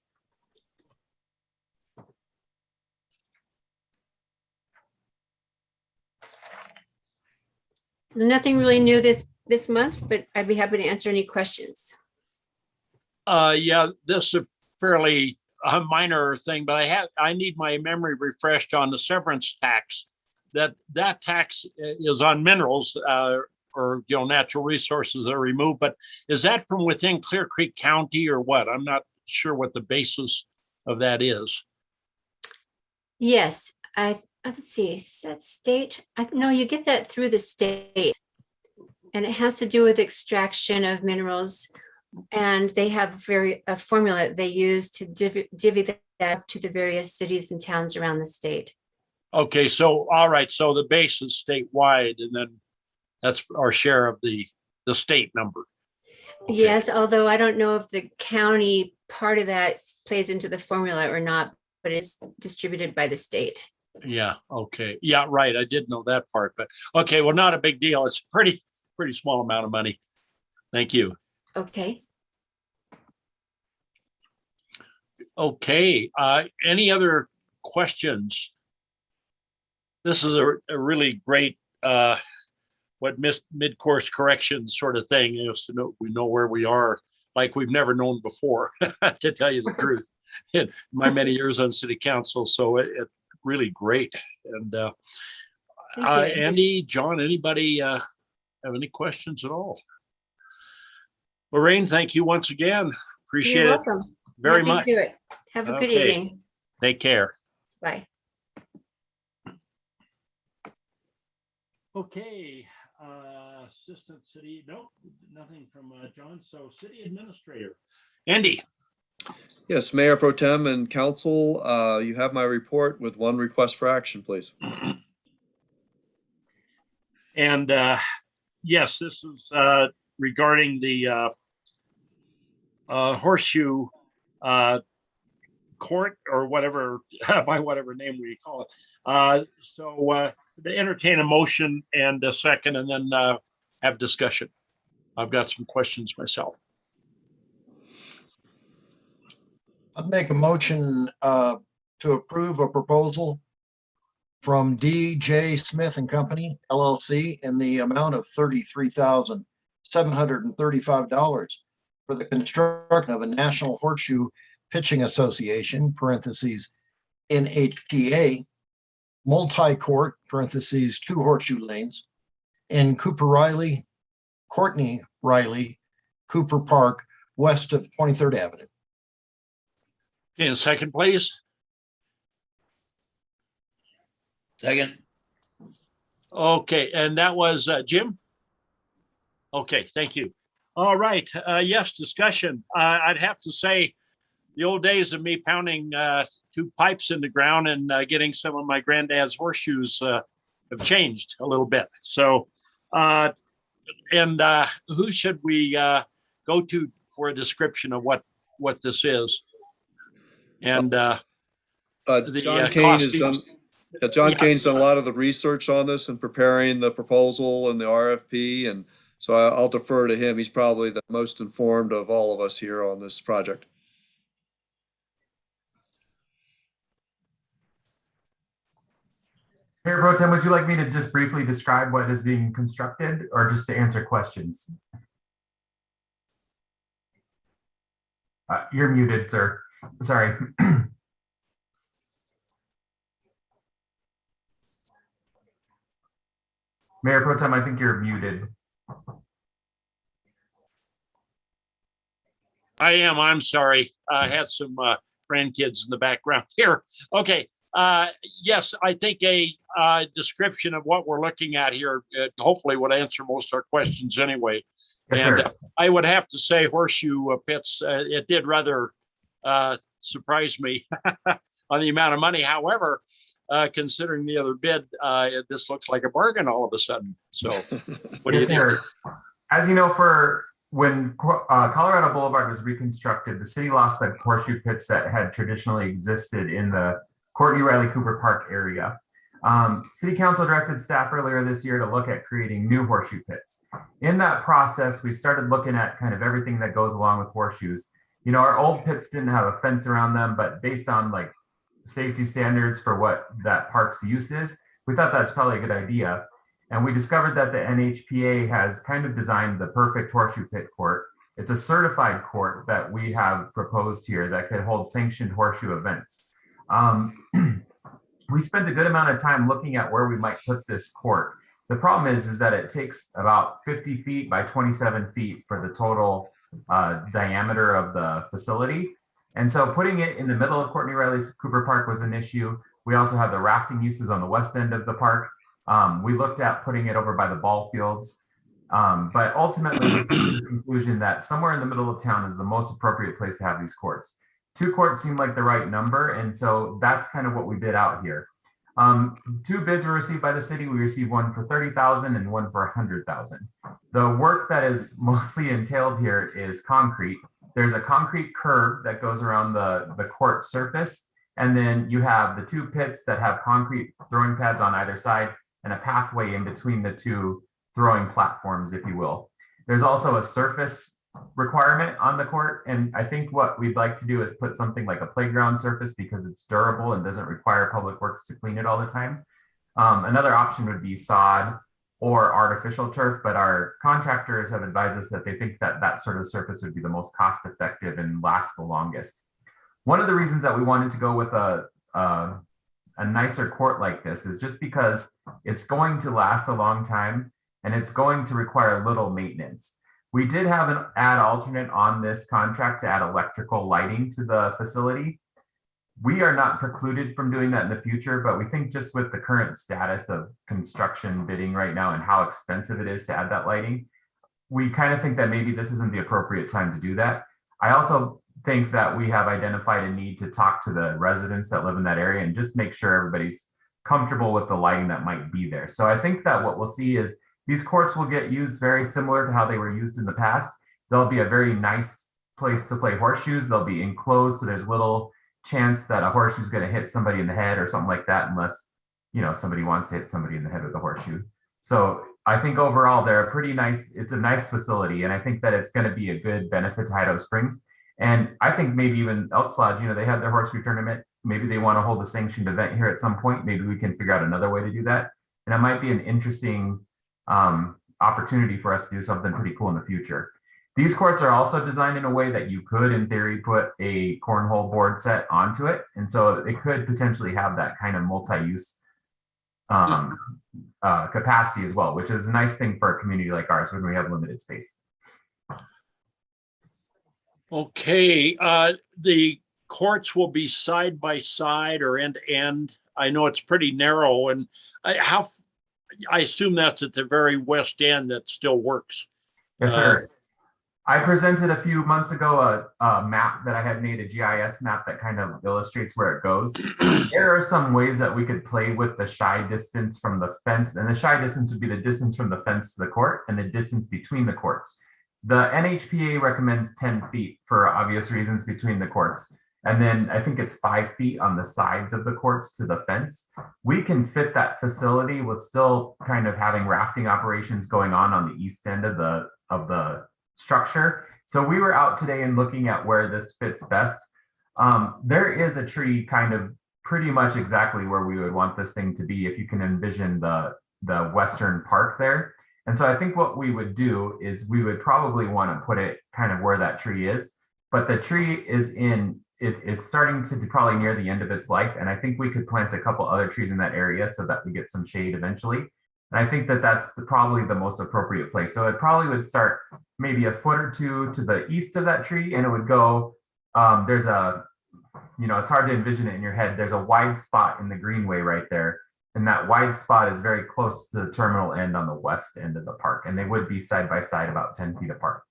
Nothing really new this month, but I'd be happy to answer any questions. Yeah, this is a fairly minor thing, but I need my memory refreshed on the severance tax. That tax is on minerals or natural resources that are removed, but is that from within Clear Creek County or what? I'm not sure what the basis of that is. Yes, let's see, is that state? No, you get that through the state, and it has to do with extraction of minerals, and they have a formula they use to divvy that up to the various cities and towns around the state. Okay, so all right, so the base is statewide, and then that's our share of the state number. Yes, although I don't know if the county part of that plays into the formula or not. but it's distributed by the state. Yeah, okay. Yeah, right. I did know that part, but okay, well, not a big deal. It's a pretty small amount of money. Thank you. Okay. Okay, any other questions? This is a really great what mid-course correction sort of thing, so we know where we are like we've never known before, to tell you the truth, in my many years on city council. So it really great. And Andy, John, anybody have any questions at all? Lorraine, thank you once again. Appreciate You're it welcome. very Happy much. to do it. Have a good Okay. evening. Take care. Bye. Okay, assistant city, nope, nothing from John. So city administrator, Andy. Yes, Mayor Pro Tem and Council, you have my report with one request for action, please. And yes, this is regarding the Horseshoe Court, or whatever, by whatever name we call it. So to entertain a motion and a second, and then have discussion. I've got some questions myself. I'd make a motion to approve a proposal from D.J. Smith and Company, LLC, in the amount of $33,735 for the construction of a National Horseshoe Pitching Association, parentheses, NHPA, multi-court, parentheses, 2 horseshoe lanes, in Courtney Riley, Cooper Park, west of 23rd Avenue. Okay, a second, please. Second. Okay, and that was Jim? Okay, thank you. All right, yes, discussion. I'd have to say the old days of me pounding 2 pipes in the ground and getting some of my granddad's horseshoes have changed a little bit. So, who should we go to for a description of what this is? And John Kane has done. John Kane's done a lot of the research on this and preparing the proposal and the RFP, and so I'll defer to him. He's probably the most informed of all of us here on this project. Mayor Pro Tem, would you like me to just briefly describe what is being constructed, or just to answer questions? You're muted, sir. Sorry. Mayor Pro Tem, I think you're muted. I am. I'm sorry. I had some grandkids in the background here. Okay. Yes, I think a description of what we're looking at here hopefully would answer most of our questions anyway. Yes, and sir. I would have to say Horseshoe Pits, it did rather surprise me on the amount of money. However, considering the other bid, this looks like a bargain all of a sudden. So what do you think? Sir. As you know, when Colorado Boulevard was reconstructed, the city lost the horseshoe pits that had traditionally existed in the Courtney Riley Cooper Park area. City Council directed staff earlier this year to look at creating new horseshoe pits. In that process, we started looking at kind of everything that goes along with horseshoes. You know, our old pits didn't have a fence around them, but based on like safety standards for what that park's use is, we thought that's probably a good idea. And we discovered that the NHPA has kind of designed the perfect horseshoe pit court. It's a certified court that we have proposed here that could hold sanctioned horseshoe events. We spent a good amount of time looking at where we might put this court. The problem is that it takes about 50 feet by 27 feet for the total diameter of the facility. And so putting it in the middle of Courtney Riley Cooper Park was an issue. We also have the rafting uses on the west end of the park. We looked at putting it over by the ball fields. But ultimately, we came to the conclusion that somewhere in the middle of town is the most appropriate place to have these courts. 2 courts seemed like the right number, and so that's kind of what we bid out here. 2 bids were received by the city. We received one for $30,000 and one for $100,000. The work that is mostly entailed here is concrete. There's a concrete curb that goes around the court surface, And then you have the 2 pits that have concrete throwing pads on either side and a pathway in between the 2 throwing platforms, if you will. There's also a surface requirement on the court. And I think what we'd like to do is put something like a playground surface because it's durable and doesn't require public works to clean it all the time. Another option would be sod or artificial turf, but our contractors have advised us that they think that that sort of surface would be the most cost effective and last the longest. One of the reasons that we wanted to go with a nicer court like this is just because it's going to last a long time and it's going to require little maintenance. We did have an add alternate on this contract to add electrical lighting to the facility. We are not precluded from doing that in the future, but we think just with the current status of construction bidding right now and how expensive it is to add that lighting, we kind of think that maybe this isn't the appropriate time to do that. I also think that we have identified a need to talk to the residents that live in that area and just make sure everybody's comfortable with the lighting that might be there. So I think that what we'll see is these courts will get used very similar to how they were used in the past. There'll be a very nice place to play horseshoes. They'll be enclosed, so there's little chance that a horseshoe is going to hit somebody in the head or something like that, unless, you know, somebody wants to hit somebody in the head with a horseshoe. So I think overall they're a pretty nice, it's a nice facility, and I think that it's going to be a good benefit to Idaho Springs. And I think maybe even Elks Lodge, you know, they have their horseshoe tournament. Maybe they want to hold a sanctioned event here at some point. Maybe we can figure out another way to do that. And it might be an interesting opportunity for us to do something pretty cool in the future. These courts are also designed in a way that you could, in theory, put a cornhole board set onto it. And so it could potentially have that kind of multi-use capacity as well, which is a nice thing for a community like ours when we have limited space. Okay, the courts will be side by side or end to end. I know it's pretty narrow, and I assume that's at the very west end that still works. Yes, sir. I presented a few months ago a map that I had made, a GIS map that kind of illustrates where it goes. There are some ways that we could play with the shy distance from the fence, and the shy distance would be the distance from the fence to the court and the distance between the courts. The NHPA recommends 10 feet for obvious reasons between the courts. And then I think it's 5 feet on the sides of the courts to the fence. We can fit that facility with still kind of having rafting operations going on the east end of the structure. So we were out today and looking at where this fits best. There is a tree kind of pretty much exactly where we would want this thing to be if you can envision the western park there. And so I think what we would do is we would probably want to put it kind of where that tree is, but the tree is it's starting to be probably near the end of its life. And I think we could plant a couple other trees in that area so that we get some shade eventually. And I think that that's probably the most appropriate place. So it probably would start maybe a foot or two to the east of that tree, and it would go, there's a, you know, it's hard to envision it in your head. There's a wide spot in the greenway right there. And that wide spot is very close to the terminal end on the west end of the park. And they would be side by side about 10 feet apart.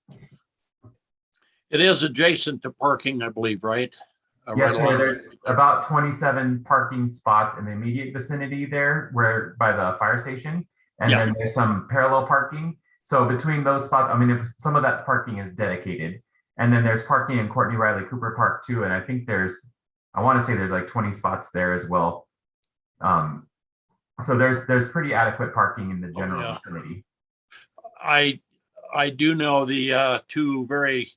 It is adjacent to parking, I believe, right? Yes, sir. There's about 27 parking spots in the immediate vicinity there, where by the fire station, and then there's some parallel parking. So between those spots, I mean, if some of that parking is dedicated, and then there's parking in Courtney Riley Cooper Park too. And I think I want to say there's like 20 spots there as well. So there's pretty adequate parking in the general vicinity. I do know the two very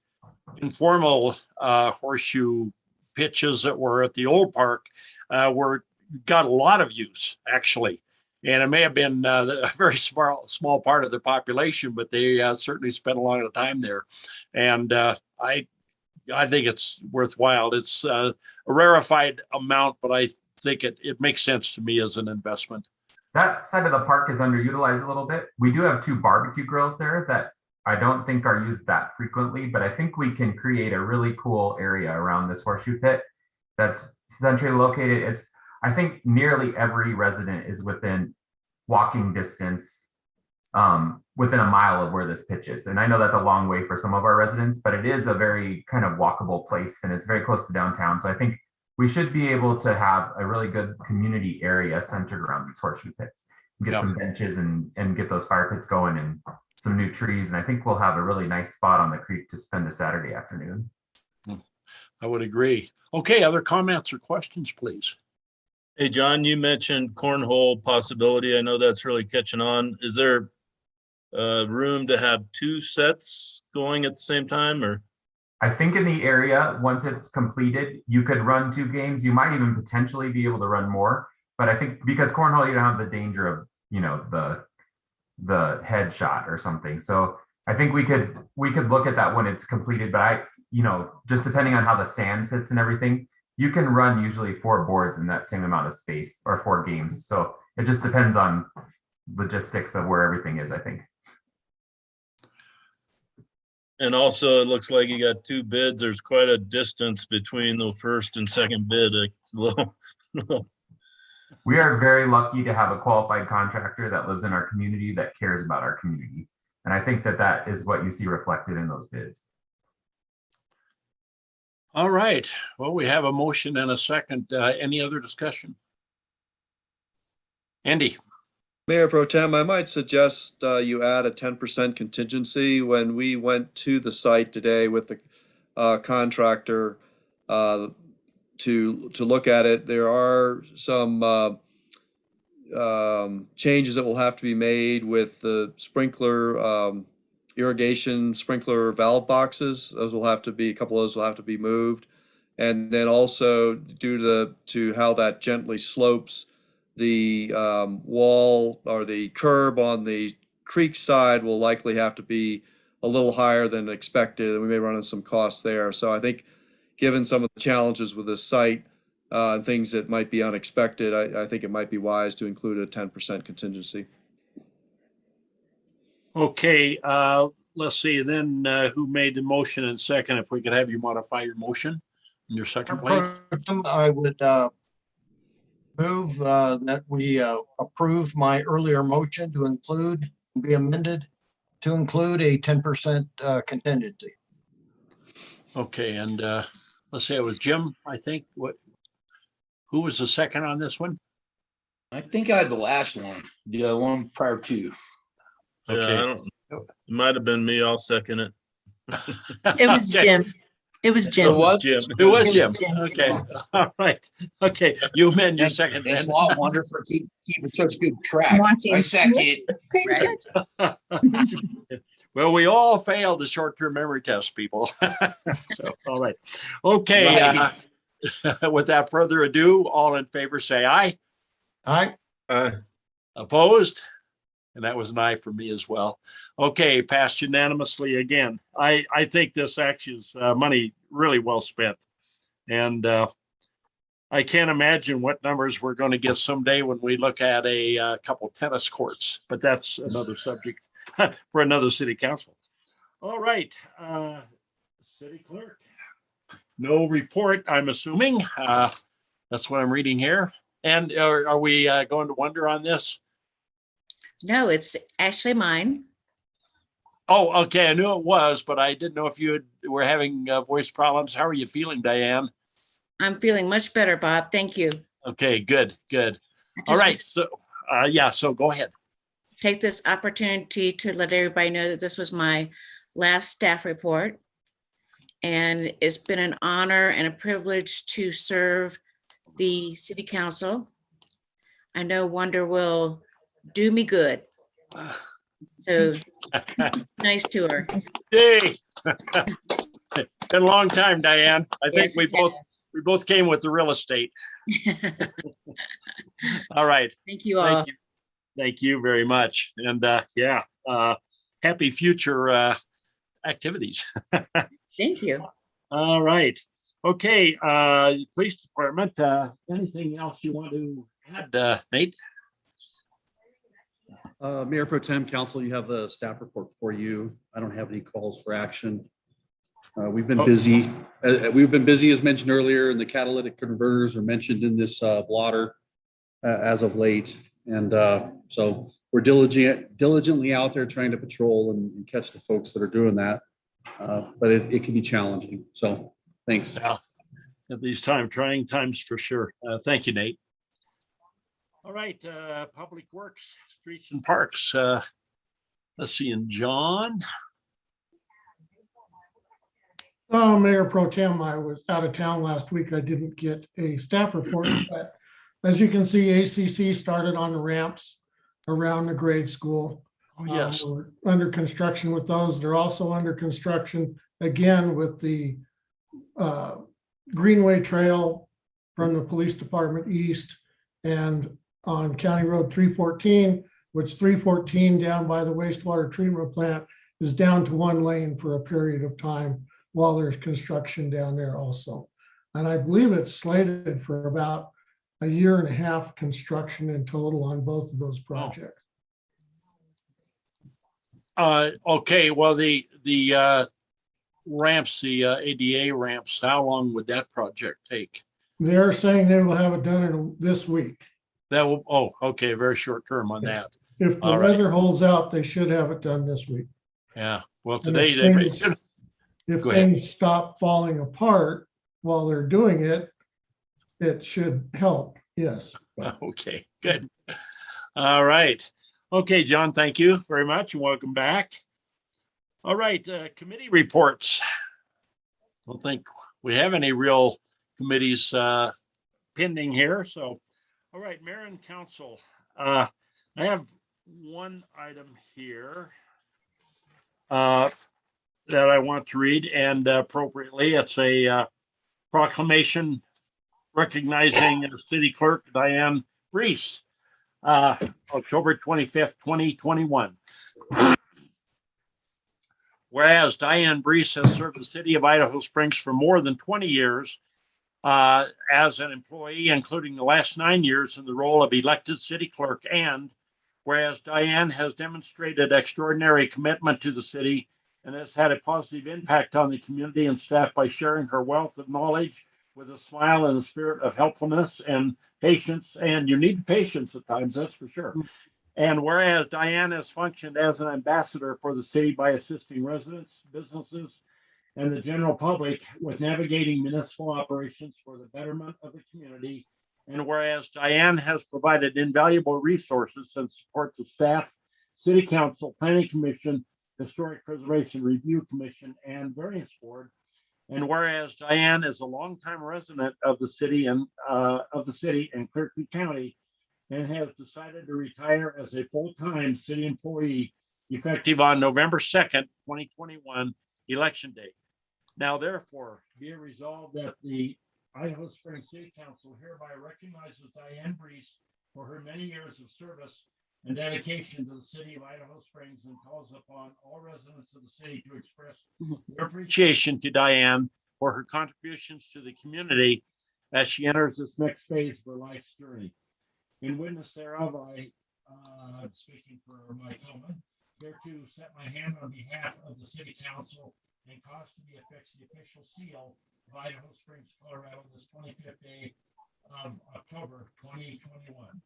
informal horseshoe pitches that were at the old park got a lot of use, actually. And it may have been a very small part of the population, but they certainly spent a lot of time there. And I think it's worthwhile. It's a rarefied amount, but I think it makes sense to me as an investment. That side of the park is underutilized a little bit. We do have 2 barbecue grills there that I don't think are used that frequently, but I think we can create a really cool area around this horseshoe pit that's centrally located. I think nearly every resident is within walking distance, within a mile of where this pitch is. And I know that's a long way for some of our residents, but it is a very kind of walkable place and it's very close to downtown. So I think we should be able to have a really good community area centered around these horseshoe pits, get some benches and get those fire pits going and some new trees. And I think we'll have a really nice spot on the creek to spend a Saturday afternoon. I would agree. Okay, other comments or questions, please? Hey, John, you mentioned cornhole possibility. I know that's really catching on. Is there room to have 2 sets going at the same time, or? I think in the area, once it's completed, you could run 2 games. You might even potentially be able to run more. But I think because cornhole, you don't have the danger of, you know, the headshot or something. So I think we could look at that when it's completed. But you know, just depending on how the sand sits and everything, you can run usually 4 boards in that same amount of space, or 4 games. So it just depends on logistics of where everything is, I think. And also, it looks like you got 2 bids. There's quite a distance between the first and second bid. We are very lucky to have a qualified contractor that lives in our community that cares about our community. And I think that is what you see reflected in those bids. All right. Well, we have a motion and a second. Any other discussion? Andy. Mayor Pro Tem, I might suggest you add a 10% contingency. When we went to the site today with the contractor to look at it, there are some changes that will have to be made with the sprinkler irrigation sprinkler valve boxes. Those will have to be, a couple of those will have to be moved. And then also due to how that gently slopes, the wall or the curb on the creek side will likely have to be a little higher than expected, and we may run into some costs there. So I think given some of the challenges with this site and things that might be unexpected, I think it might be wise to include a 10% contingency. Okay, let's see then who made the motion and second. If we could have you modify your motion in your second, please. I would move that we approve my earlier motion to include, be amended to include a 10% contingency. Okay, and let's say it was Jim, I think. Who was the second on this one? I think I had the last one, the one prior to. Okay. Yeah, I don't, it might have been me. I'll second it. It was Okay. Jim. It was Jim. It was Jim. It was Jim. Okay. All right. Okay. You amend your second. Thanks then. a lot, Wonder, for keeping such good track. Monty, I second. right? Well, we all failed the short-term memory test, people. So, all right. Okay. Right. Without further ado, all in favor say aye. Aye. Opposed? And that was an aye for me as well. Okay, passed unanimously again. I think this actually is money really well spent. And I can't imagine what numbers we're going to get someday when we look at a couple tennis courts, but that's another subject for another city council. All right, city clerk. No report, I'm assuming. That's what I'm reading here. And are we going to Wonder on this? No, it's actually mine. Oh, okay. I knew it was, but I didn't know if you were having voice problems. How are you feeling, Diane? I'm feeling much better, Bob. Thank you. Okay, good. All right. So, so go ahead. Take this opportunity to let everybody know that this was my last staff report. And it's been an honor and a privilege to serve the city council. I know Wonder will do me good. So nice tour. Yay. Been a long time, Diane. I think we both came with the real estate. All right. Thank you all. Thank you very much. And happy future activities. Thank you. All right. Okay. Police department, anything else you want to add, Nate? Mayor Pro Tem, Council, you have the staff report for you. I don't have any calls for action. We've been busy. We've been busy, as mentioned earlier, and the catalytic converters are mentioned in this blotter as of late. And so we're diligently out there trying to patrol and catch the folks that are doing that. But it can be challenging. So thanks. Well, at these trying times for sure. Thank you, Nate. All right, Public Works, Streets and Parks. Let's see, and John. Mayor Pro Tem, I was out of town last week. I didn't get a staff report, but as you can see, ACC started on the ramps around the grade school. Oh, yes. We're under construction with those. They're also under construction again with the Greenway Trail from the police department east and on County Road 314, which 314 down by the wastewater treatment plant is down to one lane for a period of time while there's construction down there also. And I believe it's slated for about a year and a half construction in total on both of those projects. Okay, well, the ramps, the ADA ramps, how long would that project take? They're saying they will have it done in this week. That will, oh, okay, very short term on that. If the All right. weather holds out, they should have it done this week. Yeah, well, And today if they may. things- If Go ahead. things stop falling apart while they're doing it, it should help, yes. Okay, good. All right. Okay, John, thank you very much and welcome back. All right, committee reports. I don't think we have any real committees pending here, so. All right, Mayor and Council. I have one item here that I want to read, and appropriately, it's a proclamation recognizing City Clerk Diane Reese, October 25th, 2021. Whereas Diane Reese has served the city of Idaho Springs for more than 20 years as an employee, including the last 9 years in the role of elected city clerk, and whereas Diane has demonstrated extraordinary commitment to the city and has had a positive impact on the community and staff by sharing her wealth of knowledge with a smile and a spirit of helpfulness and patience. And you need patience at times, that's for sure. And whereas Diane has functioned as an ambassador for the city by assisting residents, businesses, and the general public with navigating municipal operations for the betterment of the community. And whereas Diane has provided invaluable resources and support to staff, city council, planning commission, historic preservation review commission, and variance board. And whereas Diane is a longtime resident of the city and Clerk County, and has decided to retire as a full-time city employee effective on November 2nd, 2021, election day. Now, therefore, be it resolved that the Idaho Springs City Council hereby recognizes Diane Reese for her many years of service and dedication to the city of Idaho Springs, and calls upon all residents of the city to express their appreciation to Diane for her contributions to the community as she enters this next phase of her life's journey. In witness thereof, I, speaking for my fellow, here to set my hand on behalf of the city council and cause to be affixed the official seal of Idaho Springs, Colorado, this 25th day of October 2021.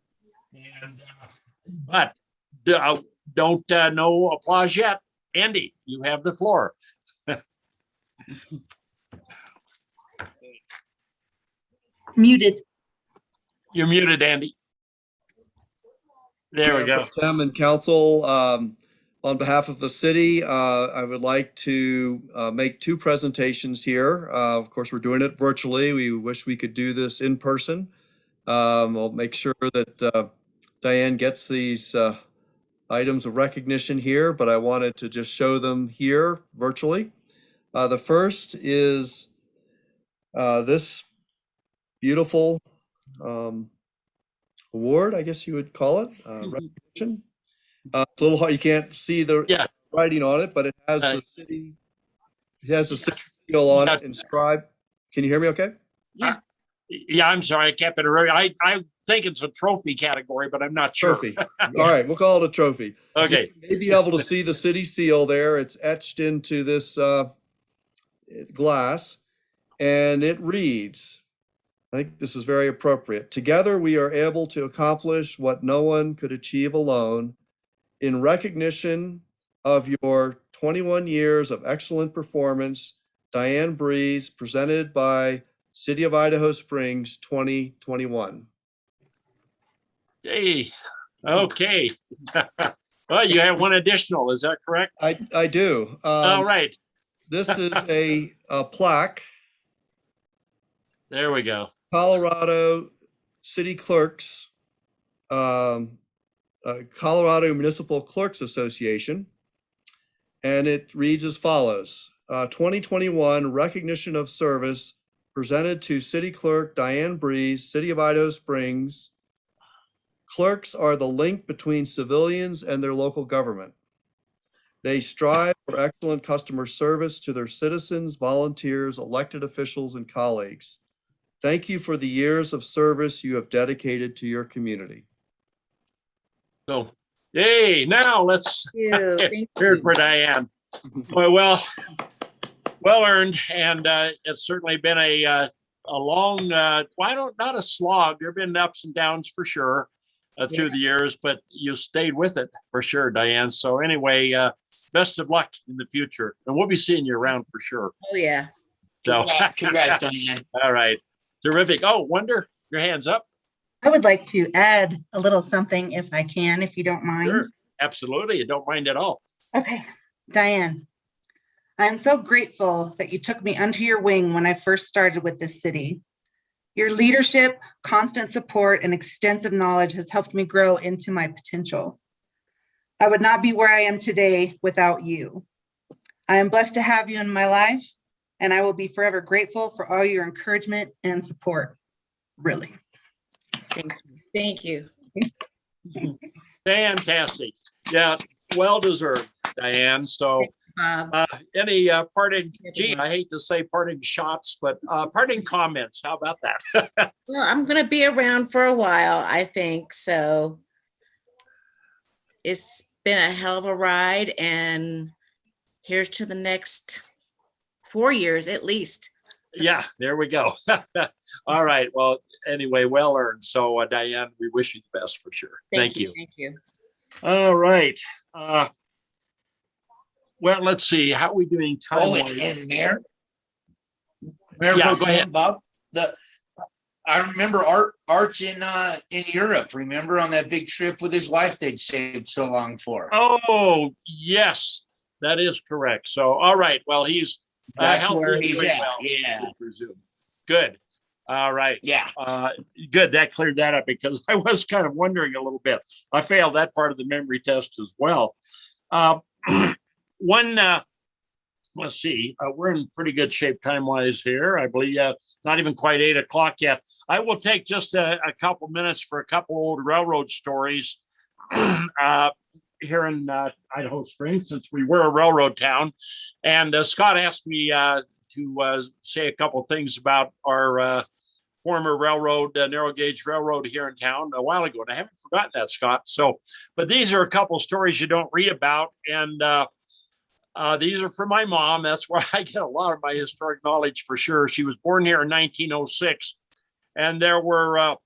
And but don't no applause yet. Andy, you have the floor. Muted. You're muted, Andy. There we go. Tim and council, on behalf of the city, I would like to make two presentations here. Of course, we're doing it virtually. We wish we could do this in person. I'll make sure that Diane gets these items of recognition here, but I wanted to just show them here virtually. The first is this beautiful award, I guess you would call it, recognition. It's a little hard, you can't see the writing on it, but it has the city, city seal on it inscribed. Can you hear me okay? Yeah, I'm sorry, I kept it early. I think it's a trophy category, but I'm not sure. Trophy. All right, we'll call it a trophy. Okay. You may be able to see the city seal there. It's etched into this glass, and it reads, I think this is very appropriate. Together we are able to accomplish what no one could achieve alone. In recognition of your 21 years of excellent performance, Diane Reese, presented by City of Idaho Springs 2021. Hey, okay. Well, you have one additional, is that correct? I do. All right. This is a plaque. There we go. Colorado City Clerks, Colorado Municipal Clerks Association. And it reads as follows. 2021 recognition of service presented to City Clerk Diane Breeze, City of Idaho Springs. Clerks are the link between civilians and their local government. They strive for excellent customer service to their citizens, volunteers, elected officials, and colleagues. Thank you for the years of service you have dedicated to your community. So, yay, now let's hear it for Diane. Boy, well earned, and it's certainly been a long, not a slog. There have been ups and downs for sure through the years, but you stayed with it for sure, Diane. So anyway, best of luck in the future, and we'll be seeing you around for sure. Oh, yeah. So, Congrats, Diane. All right, terrific. Oh, Wonder, your hand's up. I would like to add a little something if I can, if you don't mind. Sure, absolutely. You don't mind at all. Okay, Diane, I'm so grateful that you took me under your wing when I first started with this city. Your leadership, constant support, and extensive knowledge has helped me grow into my potential. I would not be where I am today without you. I am blessed to have you in my life, and I will be forever grateful for all your encouragement and support. Really. Thank you. Fantastic. Yeah, well deserved, Diane. So any parting, I hate to say parting shots, but parting comments, how about that? Well, I'm going to be around for a while, I think. So it's been a hell of a ride, and here's to the next 4 years at least. Yeah, there we go. All right. Well, anyway, well earned. So Diane, we wish you the best for sure. Thank you. Thank you. All right. Well, let's see. How are we doing time-wise? And Mayor Yeah, Pro go Tem ahead. Bob, I remember Art's in Europe, remember, on that big trip with his wife they'd saved so long for. Oh, yes, that is correct. So, all right. Well, he's That's healthy where and he's doing at, well, yeah. I presume. Good. All right. Yeah. Good. That cleared that up because I was kind of wondering a little bit. I failed that part of the memory test as well. Let's see, we're in pretty good shape time-wise here. I believe not even quite 8 o'clock yet. I will take just a couple minutes for a couple old railroad stories here in Idaho Springs, since we were a railroad town. And Scott asked me to say a couple things about our former railroad, narrow gauge railroad here in town a while ago. And I haven't forgotten that, Scott. So, but these are a couple stories you don't read about. And these are from my mom. That's where I get a lot of my historic knowledge for sure. She was born here in 1906. And there were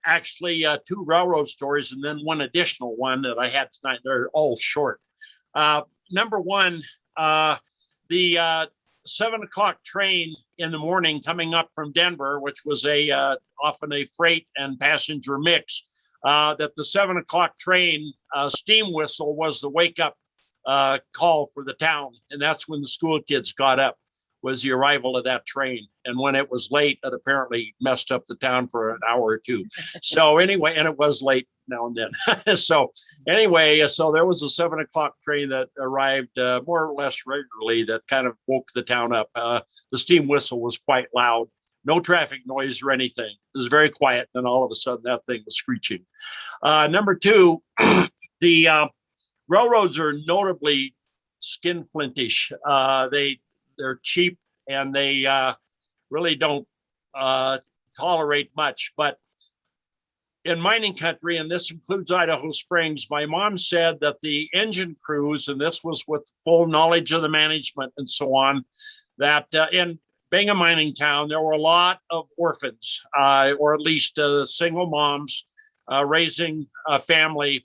actually 2 railroad stories and then one additional one that I had tonight. They're all short. Number one, the 7 o'clock train in the morning coming up from Denver, which was often a freight and passenger mix, that the 7 o'clock train steam whistle was the wake up call for the town. And that's when the school kids got up, was the arrival of that train. And when it was late, it apparently messed up the town for an hour or two. So anyway, and it was late now and then. So anyway, so there was a 7 o'clock train that arrived more or less regularly that kind of woke the town up. The steam whistle was quite loud, no traffic noise or anything. It was very quiet. Then all of a sudden that thing was screeching. Number 2, the railroads are notably skinflintish. They're cheap and they really don't tolerate much. But in mining country, and this includes Idaho Springs, my mom said that the engine crews, and this was with full knowledge of the management and so on, that in being a mining town, there were a lot of orphans, or at least single moms raising a family.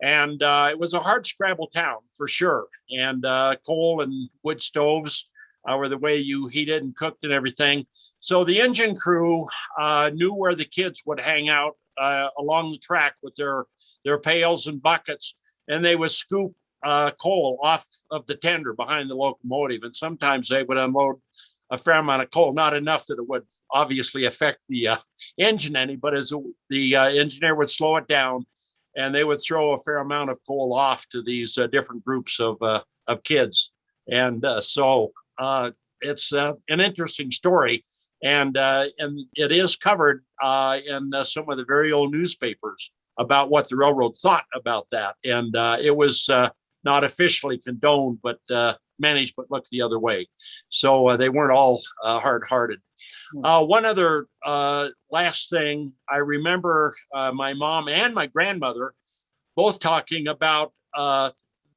And it was a hard scrabble town for sure. And coal and wood stoves were the way you heated and cooked and everything. So the engine crew knew where the kids would hang out along the track with their pails and buckets. And they would scoop coal off of the tender behind the locomotive. And sometimes they would unload a fair amount of coal, not enough that it would obviously affect the engine any, but as the engineer would slow it down, and they would throw a fair amount of coal off to these different groups of kids. And so it's an interesting story. And it is covered in some of the very old newspapers about what the railroad thought about that. And it was not officially condoned, but management looked the other way. So they weren't all hard-hearted. One other last thing, I remember my mom and my grandmother both talking about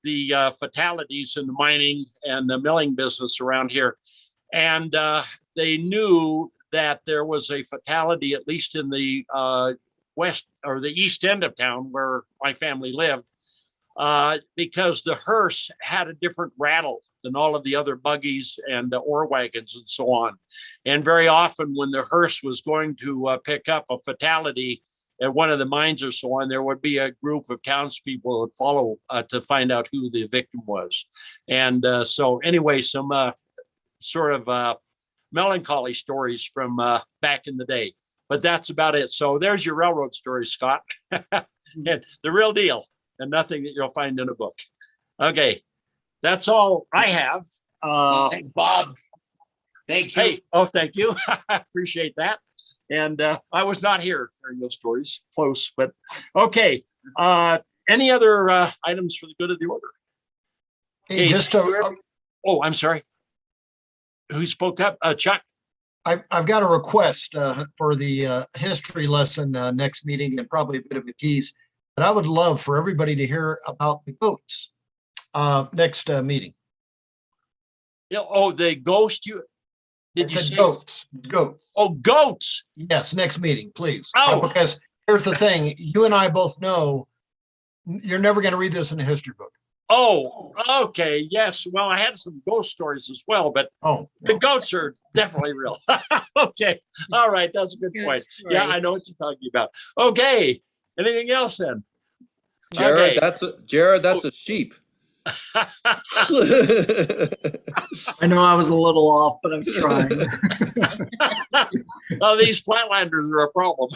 the fatalities in the mining and the milling business around here. And they knew that there was a fatality, at least in the west or the east end of town where my family lived, because the hearse had a different rattle than all of the other buggies and the ore wagons and so on. And very often when the hearse was going to pick up a fatality at one of the mines or so on, there would be a group of townspeople that would follow to find out who the victim was. And so anyway, some sort of melancholy stories from back in the day, but that's about it. So there's your railroad story, Scott. And the real deal, and nothing that you'll find in a book. Okay, that's all I have. Thanks, Bob. Thank you. Hey, oh, thank you. I appreciate that. And I was not here during those stories, close, but okay. Any other items for the good of the order? Hey, just oh, I'm sorry. Who spoke up? Chuck. I've got a request for the history lesson next meeting, and probably a bit of a tease. But I would love for everybody to hear about the goats next meeting. Yeah, oh, the ghost. Did you say goats? Goats. Oh, goats. Yes, next meeting, please. Oh, because here's the thing: you and I both know you're never going to read this in a history book. Oh, okay. Yes. Well, I had some ghost stories as well, but the goats are definitely real. Okay. All right. That's a good point. Yeah, I know what you're talking about. Okay. Anything else then? Jared, Okay. that's a sheep. I know I was a little off, but I was trying. Well, these flatlanders are a problem.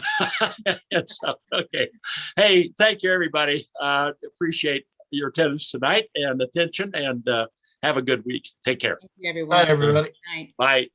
So, okay. Hey, thank you, everybody. Appreciate your attendance tonight and attention, and have a good week. Take care. Thank you, everyone. Bye, everybody. Night. Bye.